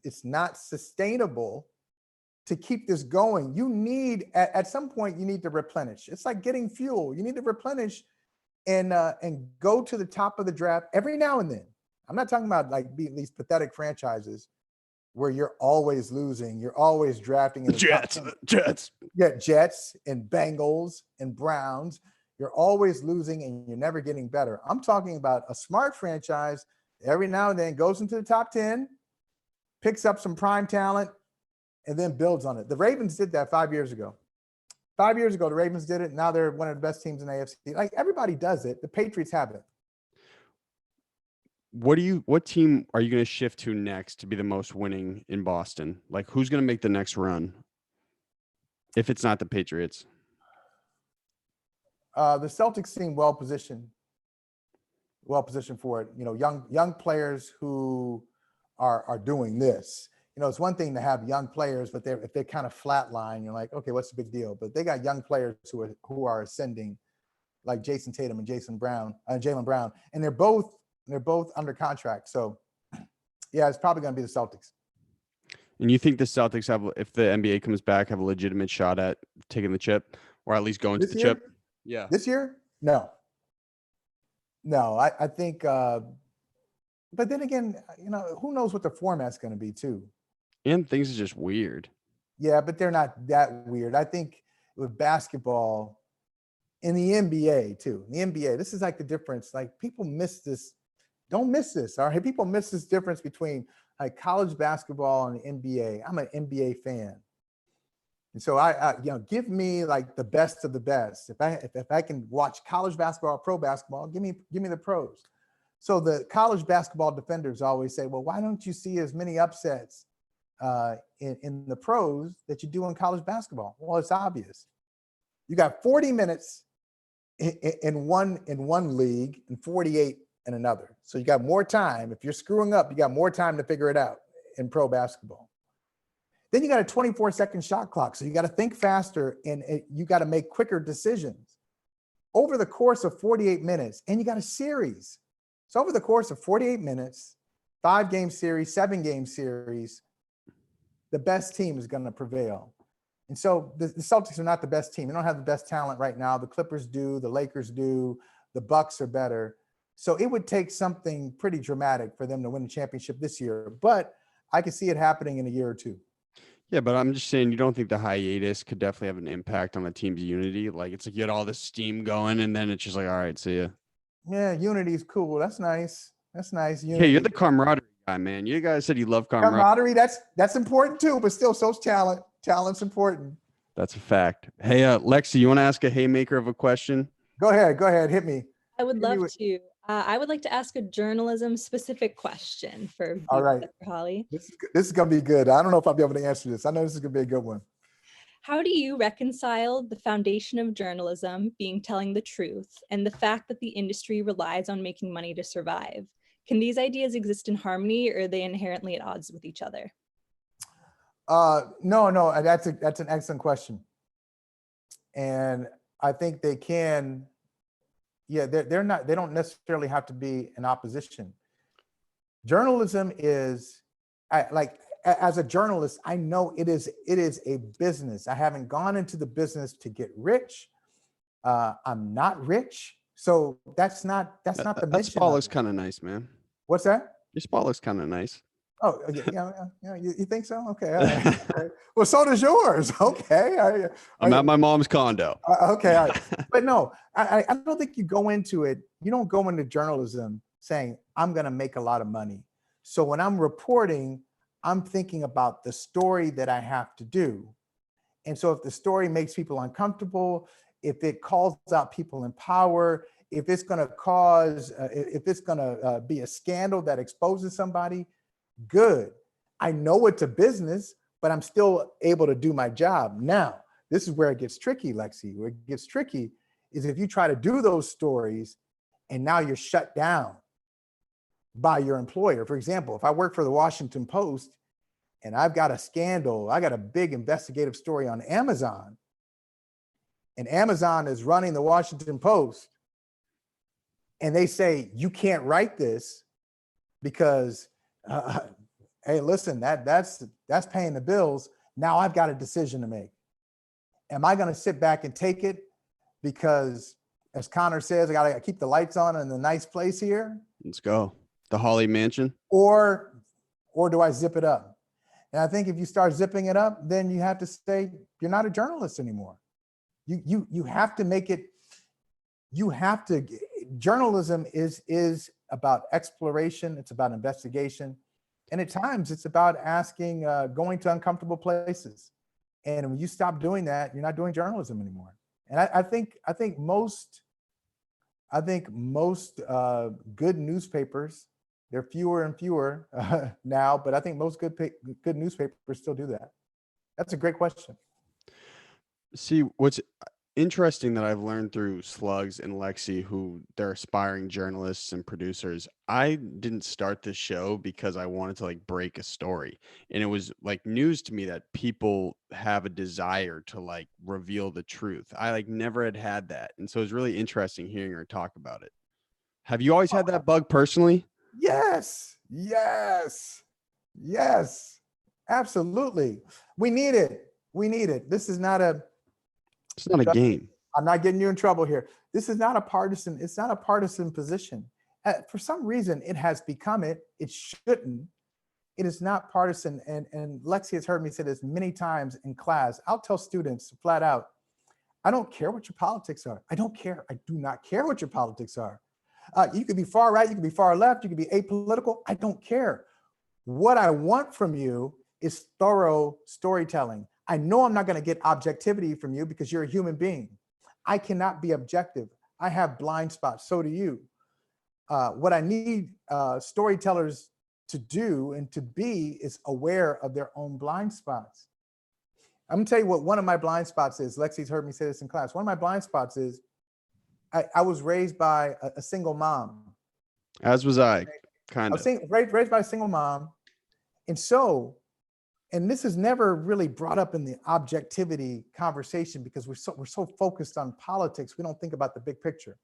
it's not sustainable to keep this going. You need at some point you need to replenish. It's like getting fuel. You need to replenish and go to the top of the draft every now and then. I'm not talking about like these pathetic franchises where you're always losing. You're always drafting in the Jets. Yeah, Jets and Bengals and Browns. You're always losing and you're never getting better. I'm talking about a smart franchise every now and then goes into the top 10, picks up some prime talent, and then builds on it. The Ravens did that 5 years ago. 5 years ago, the Ravens did it. Now they're one of the best teams in the AFC. Like, everybody does it. The Patriots haven't. What team are you going to shift to next to be the most winning in Boston? Like, who's going to make the next run? If it's not the Patriots. The Celtics seem well positioned for it. Young players who are doing this. It's one thing to have young players, but if they're kind of flatline, you're like, okay, what's the big deal? But they got young players who are ascending, like Jason Tatum and Jaylen Brown, and they're both under contract. So, yeah, it's probably going to be the Celtics. And you think the Celtics if the NBA comes back, have a legitimate shot at taking the chip, or at least going to the chip? Yeah. This year? No, I think, but then again, who knows what the format's going to be too. And things are just weird. Yeah, but they're not that weird. I think with basketball in the NBA too, the NBA, this is like the difference. Like, people miss this. Don't miss this. All right. People miss this difference between like college basketball and the NBA. I'm an NBA fan. And so give me like the best of the best. If I can watch college basketball, or pro basketball, give me the pros. So the college basketball defenders always say, well, why don't you see as many upsets in the pros that you do in college basketball? Well, it's obvious. You got 40 minutes in one league and 48 in another. So you got more time. If you're screwing up, you got more time to figure it out in pro basketball. Then you got a 24-second shot clock. So you got to think faster and you got to make quicker decisions over the course of 48 minutes. And you got a series. So over the course of 48 minutes, 5-game series, 7-game series, the best team is going to prevail. And so the Celtics are not the best team. They don't have the best talent right now. The Clippers do, the Lakers do, the Bucks are better. So it would take something pretty dramatic for them to win the championship this year. But I can see it happening in a year or two. Yeah, but I'm just saying, you don't think the hiatus could definitely have an impact on the team's unity? Like, it's like you had all this steam going, and then it's just like, all right, see ya. Yeah, unity is cool. That's nice. That's nice. Hey, Unity. you're the camaraderie guy, man. You guys said you love camaraderie. Camaraderie, that's important too, but still, so's talent. Talent's important. That's a fact. Hey, Lexi, you want to ask a haymaker of a question? Go ahead, hit me. I would Hit me love with- to. I would like to ask a journalism specific question for you, All right. Dr. Holley. This is gonna be good. I don't know if I'll be able to answer this. I know this is gonna be a good one. How do you reconcile the foundation of journalism being telling the truth and the fact that the industry relies on making money to survive? Can these ideas exist in harmony, or are they inherently at odds with each other? No, that's an excellent question. And I think they can, yeah, they don't necessarily have to be in opposition. Journalism is, as a journalist, I know it is a business. I haven't gone into the business to get rich. I'm not rich. So that's not the mission. That spot of looks it. kind of nice, man. What's that? Your spot looks kind of nice. Oh, yeah. You think so? Okay. All right. All right. Well, so does yours. Okay. I'm at my mom's condo. Okay. All right. But no, I don't think you go into it. You don't go into journalism saying, I'm going to make a lot of money. So when I'm reporting, I'm thinking about the story that I have to do. And so if the story makes people uncomfortable, if it calls out people in power, if it's going to be a scandal that exposes somebody, good. I know it's a business, but I'm still able to do my job. Now, this is where it gets tricky, Lexi. Where it gets tricky is if you try to do those stories and now you're shut down by your employer. For example, if I work for the Washington Post and I've got a scandal, I got a big investigative story on Amazon, and Amazon is running the Washington Post, and they say, you can't write this because hey, listen, that's paying the bills. Now I've got a decision to make. Am I going to sit back and take it because, as Connor says, I got to keep the lights on in the nice place here? Let's go. The Holley Mansion. Or do I zip it up? And I think if you start zipping it up, then you have to say you're not a journalist anymore. You have to make it. You have to. Journalism is about exploration. It's about investigation. And at times it's about asking, going to uncomfortable places. And when you stop doing that, you're not doing journalism anymore. And I think most good newspapers, they're fewer and fewer now, but I think most good newspapers still do that. That's a great question. See, what's interesting that I've learned through Slugs and Lexi, who they're aspiring journalists and producers. I didn't start this show because I wanted to like break a story. And it was like news to me that people have a desire to like reveal the truth. I like never had that. And so it was really interesting hearing her talk about it. Have you always had that bug personally? Yes, absolutely. We need it. This is not a, It's not a game. I'm not getting you in trouble here. This is not a partisan, it's not a partisan position. For some reason, it has become it. It shouldn't. It is not partisan. And Lexi has heard me say this many times in class. I'll tell students flat out, I don't care what your politics are. I don't care. I do not care what your politics are. You could be far right, you could be far left, you could be apolitical. I don't care. What I want from you is thorough storytelling. I know I'm not going to get objectivity from you because you're a human being. I cannot be objective. I have blind spots. So do you. What I need storytellers to do and to be is aware of their own blind spots. I'm gonna tell you what one of my blind spots is. Lexi's heard me say this in class. One of my blind spots is I was raised by a single mom. As was I, I kind was of. raised by a single mom. And so, and this is never really brought up in the objectivity conversation because we're so focused on politics, we don't think about the big picture.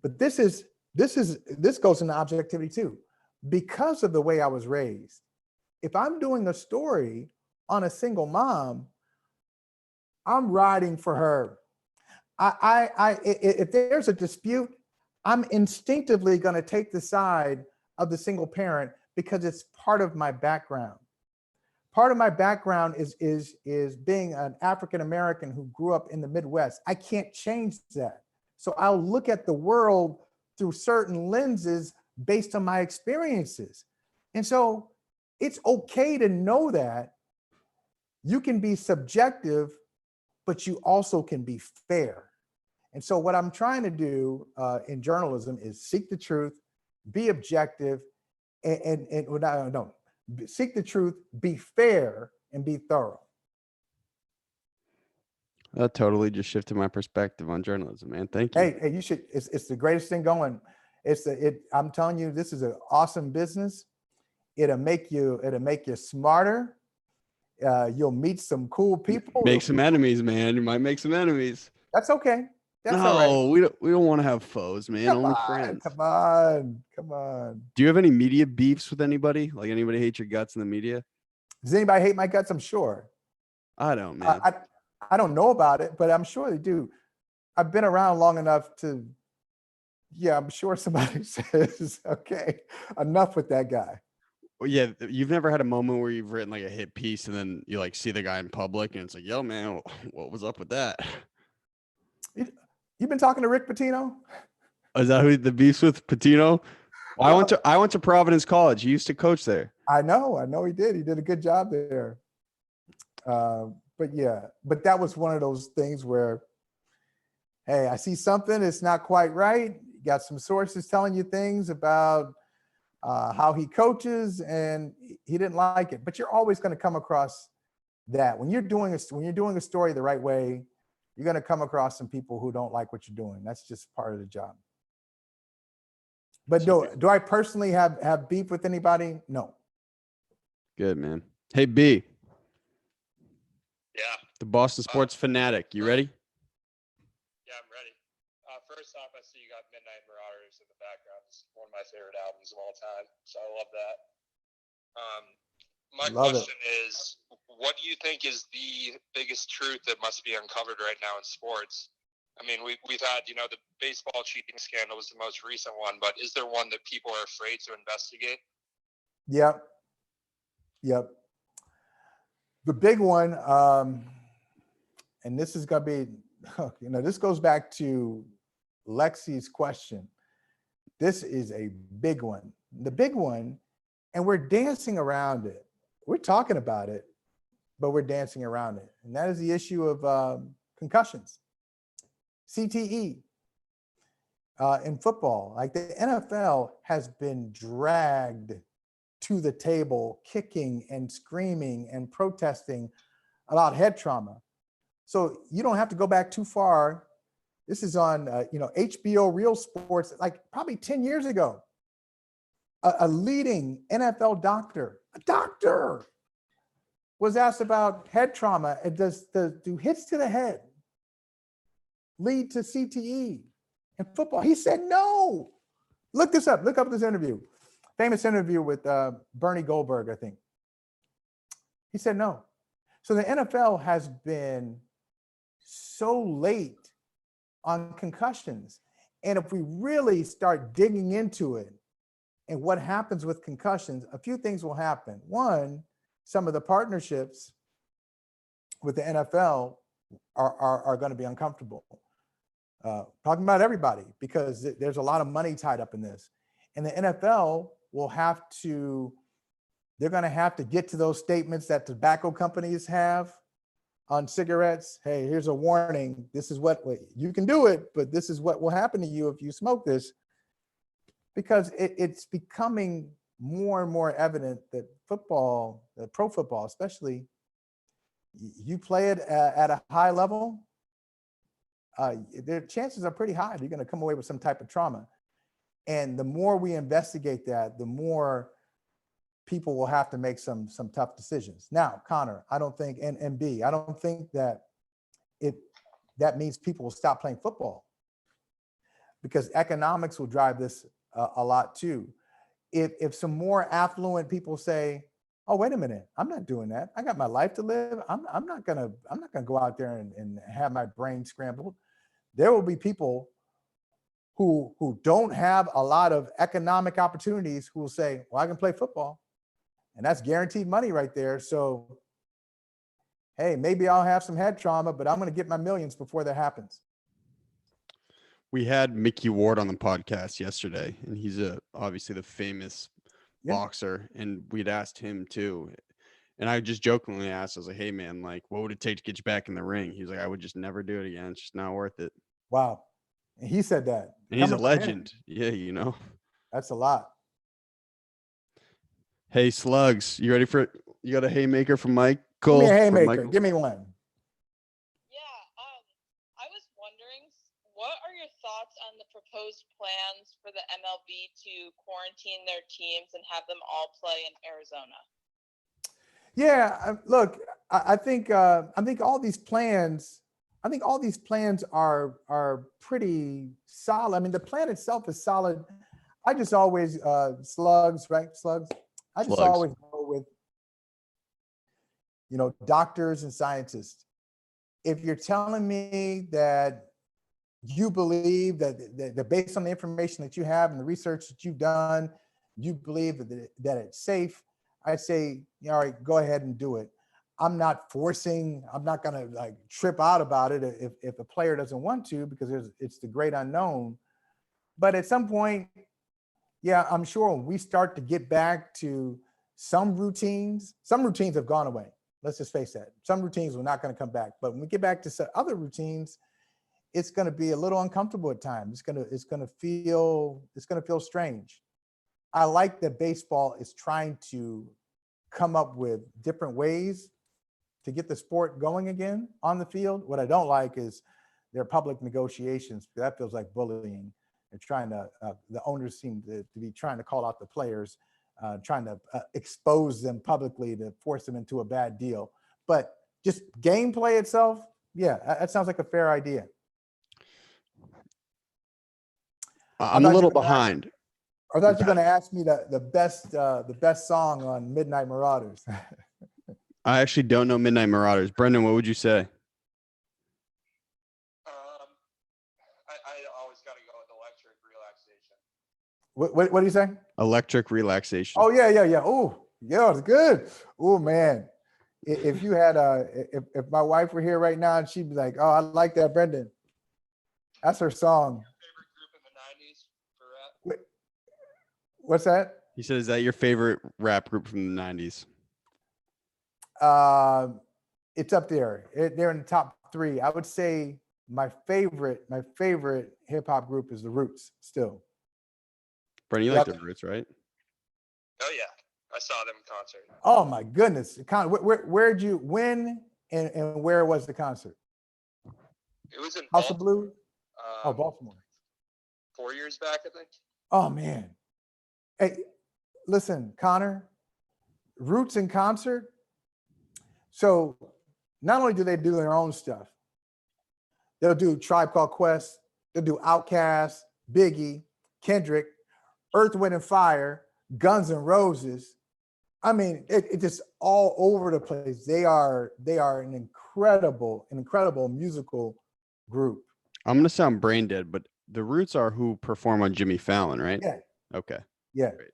But this goes into objectivity too. Because of the way I was raised, if I'm doing a story on a single mom, I'm riding for her. If there's a dispute, I'm instinctively going to take the side of the single parent because it's part of my background. Part of my background is being an African American who grew up in the Midwest. I can't change that. So I'll look at the world through certain lenses based on my experiences. And so it's okay to know that you can be subjective, but you also can be fair. And so what I'm trying to do in journalism is seek the truth, be objective, seek the truth, be fair, and be thorough. That totally just shifted my perspective on journalism, man. Thank you. Hey, you should. It's the greatest thing going. I'm telling you, this is an awesome business. It'll make you smarter. You'll meet some cool people. Make some enemies, man. You might make some enemies. That's okay. That's No, all right. we don't want to have foes, man. Only friends. Come on. Do you have any media beefs with anybody? Like anybody hate your guts in the media? Does anybody hate my guts? I'm sure. I don't, man. I don't know about it, but I'm sure they do. I've been around long enough to, yeah, I'm sure somebody says, okay, enough with that guy. Well, yeah, you've never had a moment where you've written like a hit piece and then you like see the guy in public and it's like, yo, man, what was up with that? You've been talking to Rick Pitino? Is that who the beefs with Patino? Well, I went to Providence College. He used to coach there. I know he did. He did a good job there. But that was one of those things where, hey, I see something, it's not quite right. You got some sources telling you things about how he coaches, and he didn't like it. But you're always going to come across that when you're doing a story the right way. You're going to come across some people who don't like what you're doing. That's just part of the job. But do I personally have beef with anybody? No. Good, man. Hey, B. Yeah. The Boston Sports Fanatic. You ready? Yeah, I'm ready. First off, I see you got Midnight Marauders in the background. It's one of my favorite albums of all time, so I love that. My question is, what do you think is the biggest truth that must be uncovered right now in sports? I mean, we've had, the baseball cheating scandal was the most recent one, but is there one that people are afraid to investigate? Yep. The big one, and this is going to be, this goes back to Lexi's question. This is a big one. The big one, and we're dancing around it. We're talking about it, but we're dancing around it. And that is the issue of concussions, CTE. In football, like the NFL has been dragged to the table, kicking and screaming and protesting about head trauma. So you don't have to go back too far. This is on, HBO Real Sports, like probably 10 years ago. A leading NFL doctor, was asked about head trauma. And do hits to the head lead to CTE in football? He said no. Look this up. Look up this interview. Famous interview with Bernie Goldberg, I think. He said no. So the NFL has been so late on concussions. And if we really start digging into it and what happens with concussions, a few things will happen. One, some of the partnerships with the NFL are going to be uncomfortable. Talking about everybody, because there's a lot of money tied up in this. And the NFL will have to They're going to have to get to those statements that tobacco companies have on cigarettes. Hey, here's a warning. This is what you can do it, but this is what will happen to you if you smoke this. Because it's becoming more and more evident that football, pro football especially, you play it at a high level, their chances are pretty high you're going to come away with some type of trauma. And the more we investigate that, the more people will have to make some tough decisions. Now, Connor, I don't think, and B, I don't think that that means people will stop playing football, because economics will drive this a lot too. If some more affluent people say, oh, wait a minute, I'm not doing that. I got my life to live. I'm not gonna go out there and have my brain scrambled. There will be people who don't have a lot of economic opportunities who will say, well, I can play football, and that's guaranteed money right there. So, hey, maybe I'll have some head trauma, but I'm going to get my millions before that happens. We had Mickey Ward on the podcast yesterday, and he's obviously the famous boxer, and we'd asked him too. And I just jokingly asked, I was like, hey man, like, what would it take to get you back in the ring? He was like, I would just never do it again. It's just not worth it. Wow. And he said that. And he's a legend. Yeah, you know. That's a lot. Hey, Slugs, you ready for it? You got a haymaker from Michael? Give me a haymaker. Give me one. Yeah, I was wondering, what are your thoughts on the proposed plans for the MLB to quarantine their teams and have them all play in Arizona? Yeah, look, I think all these plans, are pretty solid. I mean, the plan itself is solid. I just always Slugs, right? Slugs. I just always go with, doctors and scientists. If you're telling me that you believe that based on the information that you have and the research that you've done, you believe that it's safe, I say, all right, go ahead and do it. I'm not going to like trip out about it if a player doesn't want to, because it's the great unknown. But at some point, yeah, I'm sure when we start to get back to some routines have gone away. Let's just face that. Some routines are not going to come back. But when we get back to some other routines, it's going to be a little uncomfortable at times. It's going to feel strange. I like that baseball is trying to come up with different ways to get the sport going again on the field. What I don't like is their public negotiations. That feels like bullying. They're trying to, the owners seem to be trying to call out the players, trying to expose them publicly to force them into a bad deal. But just gameplay itself, yeah, that sounds like a fair idea. I'm a little behind. I thought you were going to ask me the best song on Midnight Marauders. I actually don't know Midnight Marauders. Brendan, what would you say? I always got to go with Electric Relaxation. What do you say? Electric Relaxation. Oh yeah. Oh yeah, it's good. Oh man, if you had if my wife were here right now, and she'd be like, oh, I like that, Brendan. That's her song. Your favorite group in the 90s for rap? What's that? He said, is that your favorite rap group from the 90s? It's up there. They're in the top 3. I would say my favorite hip hop group is the Roots still. Brendan, you like the Roots, right? Oh yeah, I saw them in concert. Oh my goodness. Where'd you win and where was the concert? It was in House of Blues? Baltimore. 4 years back, I think. Oh man. Hey, listen, Connor, Roots in concert. So not only do they do their own stuff, they'll do Tribe Called Quest, they'll do Outkast, Biggie, Kendrick, Earth, Wind and Fire, Guns N' Roses. I mean, it just all over the place. They are an incredible musical group. I'm gonna sound brain dead, but the Roots are who perform on Jimmy Fallon, right? Yeah. Okay. Yeah. Great.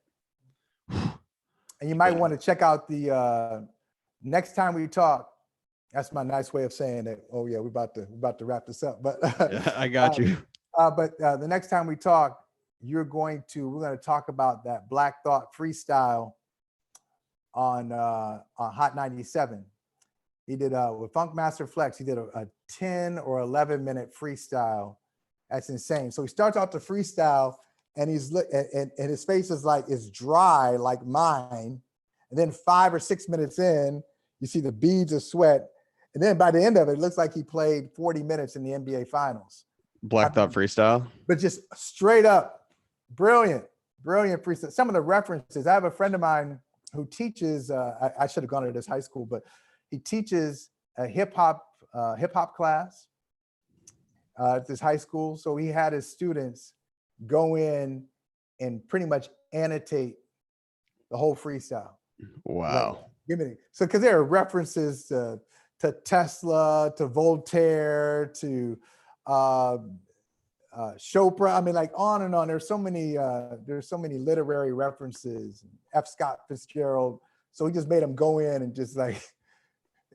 And you might want to check out the next time we talk. That's my nice way of saying that. Oh yeah, we're about to wrap this up. But yeah, I got you. But the next time we talk, we're going to talk about that Black Thought freestyle on Hot 97. He did with Funkmaster Flex. He did a 10 or 11-minute freestyle. That's insane. So he starts out the freestyle, and and his face is dry like mine. And then 5 or 6 minutes in, you see the beads of sweat. And then by the end of it, it looks like he played 40 minutes in the NBA Finals. Black Thought freestyle. But just straight up, brilliant freestyle. Some of the references. I have a friend of mine who teaches. I should have gone to this high school, but he teaches a hip hop class at this high school. So he had his students go in and pretty much annotate the whole freestyle. Wow. So because there are references to Tesla, to Voltaire, to Chopra. I mean, like on and on. There's so many literary references. F. Scott Fitzgerald. So he just made them go in and just like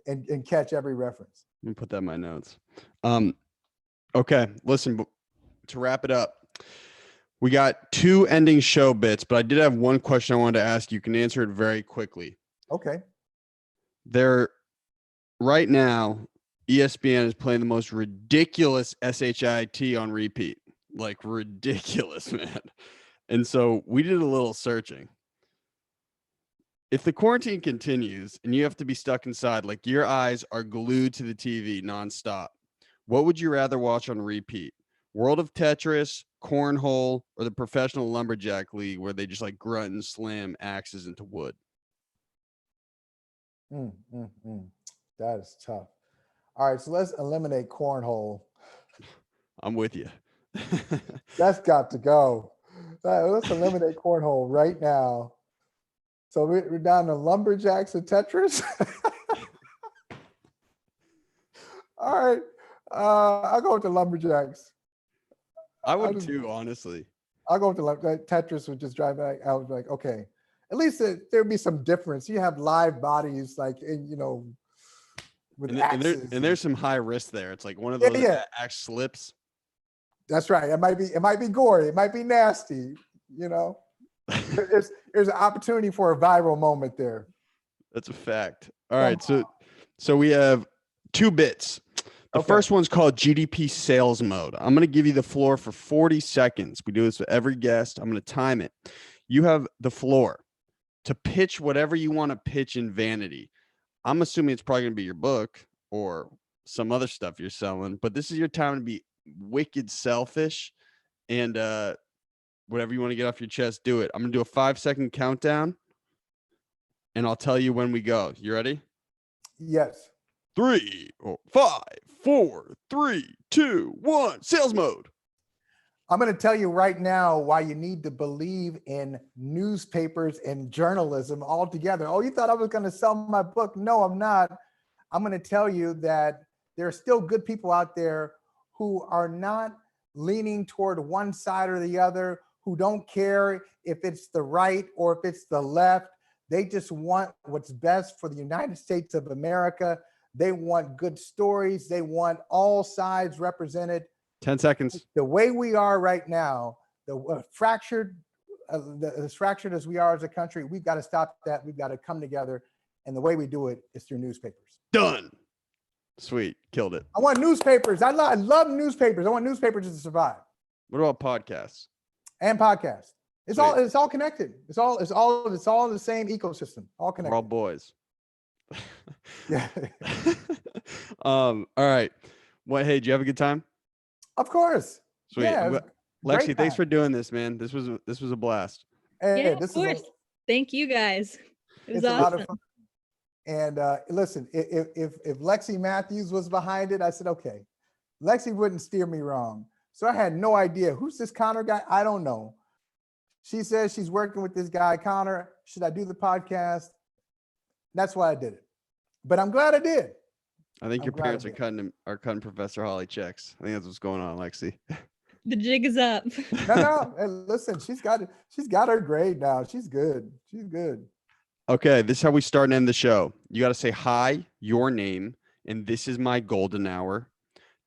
and catch every reference. Let me put that in my notes. Okay, listen, to wrap it up, we got 2 ending show bits, but I did have one question I wanted to ask. You can answer it very quickly. Okay. Right now, ESPN is playing the most ridiculous SHIT on repeat. Like ridiculous, man. And so we did a little searching. If the quarantine continues and you have to be stuck inside, like your eyes are glued to the TV nonstop, what would you rather watch on repeat? World of Tetris, Cornhole, or the Professional Lumberjack League where they just like grunt and slam axes into wood? That is tough. All right, so let's eliminate Cornhole. I'm with you. That's got to go. Let's eliminate Cornhole right now. So we're down to Lumberjacks and Tetris. All right. I'll go with the Lumberjacks. I would too, honestly. I'll go with the Tetris would just drive back. I was like, okay, at least there'd be some difference. You have live bodies, like, with axes. And there's some high risk there. It's like one of those axe slips. That's right. It might be gory. It might be nasty. There's an opportunity for a viral moment there. That's a fact. All right. So we have 2 bits. The first one's called GDP sales mode. I'm going to give you the floor for 40 seconds. We do this with every guest. I'm going to time it. You have the floor to pitch whatever you want to pitch in Vanity. I'm assuming it's probably going to be your book or some other stuff you're selling, but this is your time to be wicked selfish and whatever you want to get off your chest, do it. I'm going to do a 5-second countdown and I'll tell you when we go. You ready? Yes. 3, 5, 4, 3, 2, 1. Sales mode. I'm going to tell you right now why you need to believe in newspapers and journalism altogether. Oh, you thought I was going to sell my book? No, I'm not. I'm going to tell you that there are still good people out there who are not leaning toward one side or the other, who don't care if it's the right or if it's the left. They just want what's best for the United States of America. They want good stories. They want all sides represented. 10 seconds. The way we are right now, the fractured as we are as a country, we've got to stop that. We've got to come together. And the way we do it is through newspapers. Done. Sweet. Killed it. I want newspapers. I love newspapers. I want newspapers to survive. What about podcasts? And podcasts. It's all connected. It's all the same ecosystem. All connected. We're all boys. Yeah. All right. Hey, did you have a good time? Of course. Sweet. Yeah, Lexi, thanks for doing this, man. This was a blast. Hey, Of course. Thank you guys. It was it's awesome. a lot of fun. And listen, if Lexi Matthews was behind it, I said, okay, Lexi wouldn't steer me wrong. So I had no idea. Who's this Connor guy? I don't know. She says she's working with this guy, Connor. Should I do the podcast? That's why I did it. But I'm glad I did. I think your parents are cutting Professor Holley checks. I think that's what's going on, Lexi. The jig is up. No. Hey, listen, she's got her grade now. She's good. Okay, this is how we start and end the show. You got to say hi, your name, and this is my golden hour.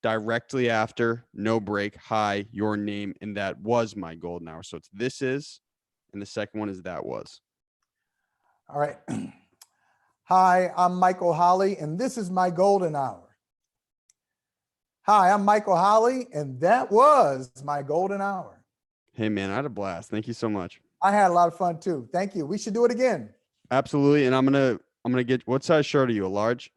Directly after, no break, hi, your name, and that was my golden hour. So it's this is, and the second one is that was. All right. Hi, I'm Michael Holley, and this is my golden hour. Hi, I'm Michael Holley, and that was my golden hour. Hey man, I had a blast. Thank you so much. I had a lot of fun too. Thank you. We should do it again. Absolutely. And I'm gonna get, what size shirt are you? A large?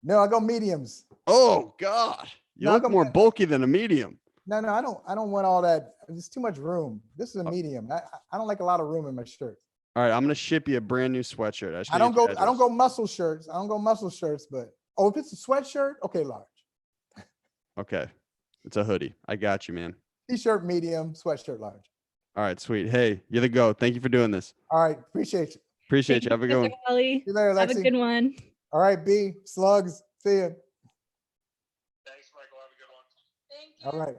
No, I go mediums. Oh God. You No, I look go more bulky than a medium. No, I don't want all that. There's too much room. This is a medium. I don't like a lot of room in my shirt. All right, I'm gonna ship you a brand new sweatshirt. I don't go muscle shirts. I don't go muscle shirts, but oh, if it's a sweatshirt, okay, large. Okay. It's a hoodie. I got you, man. T-shirt medium, sweatshirt large. All right, sweet. Hey, you're the GOAT. Thank you for doing this. All right, appreciate you. Appreciate you. Have a good one. Mr. Holley. See you later, Have a Lexi. good one. All right, B, slugs. See ya. Thanks, Michael. Have a good one. Thank you. All right.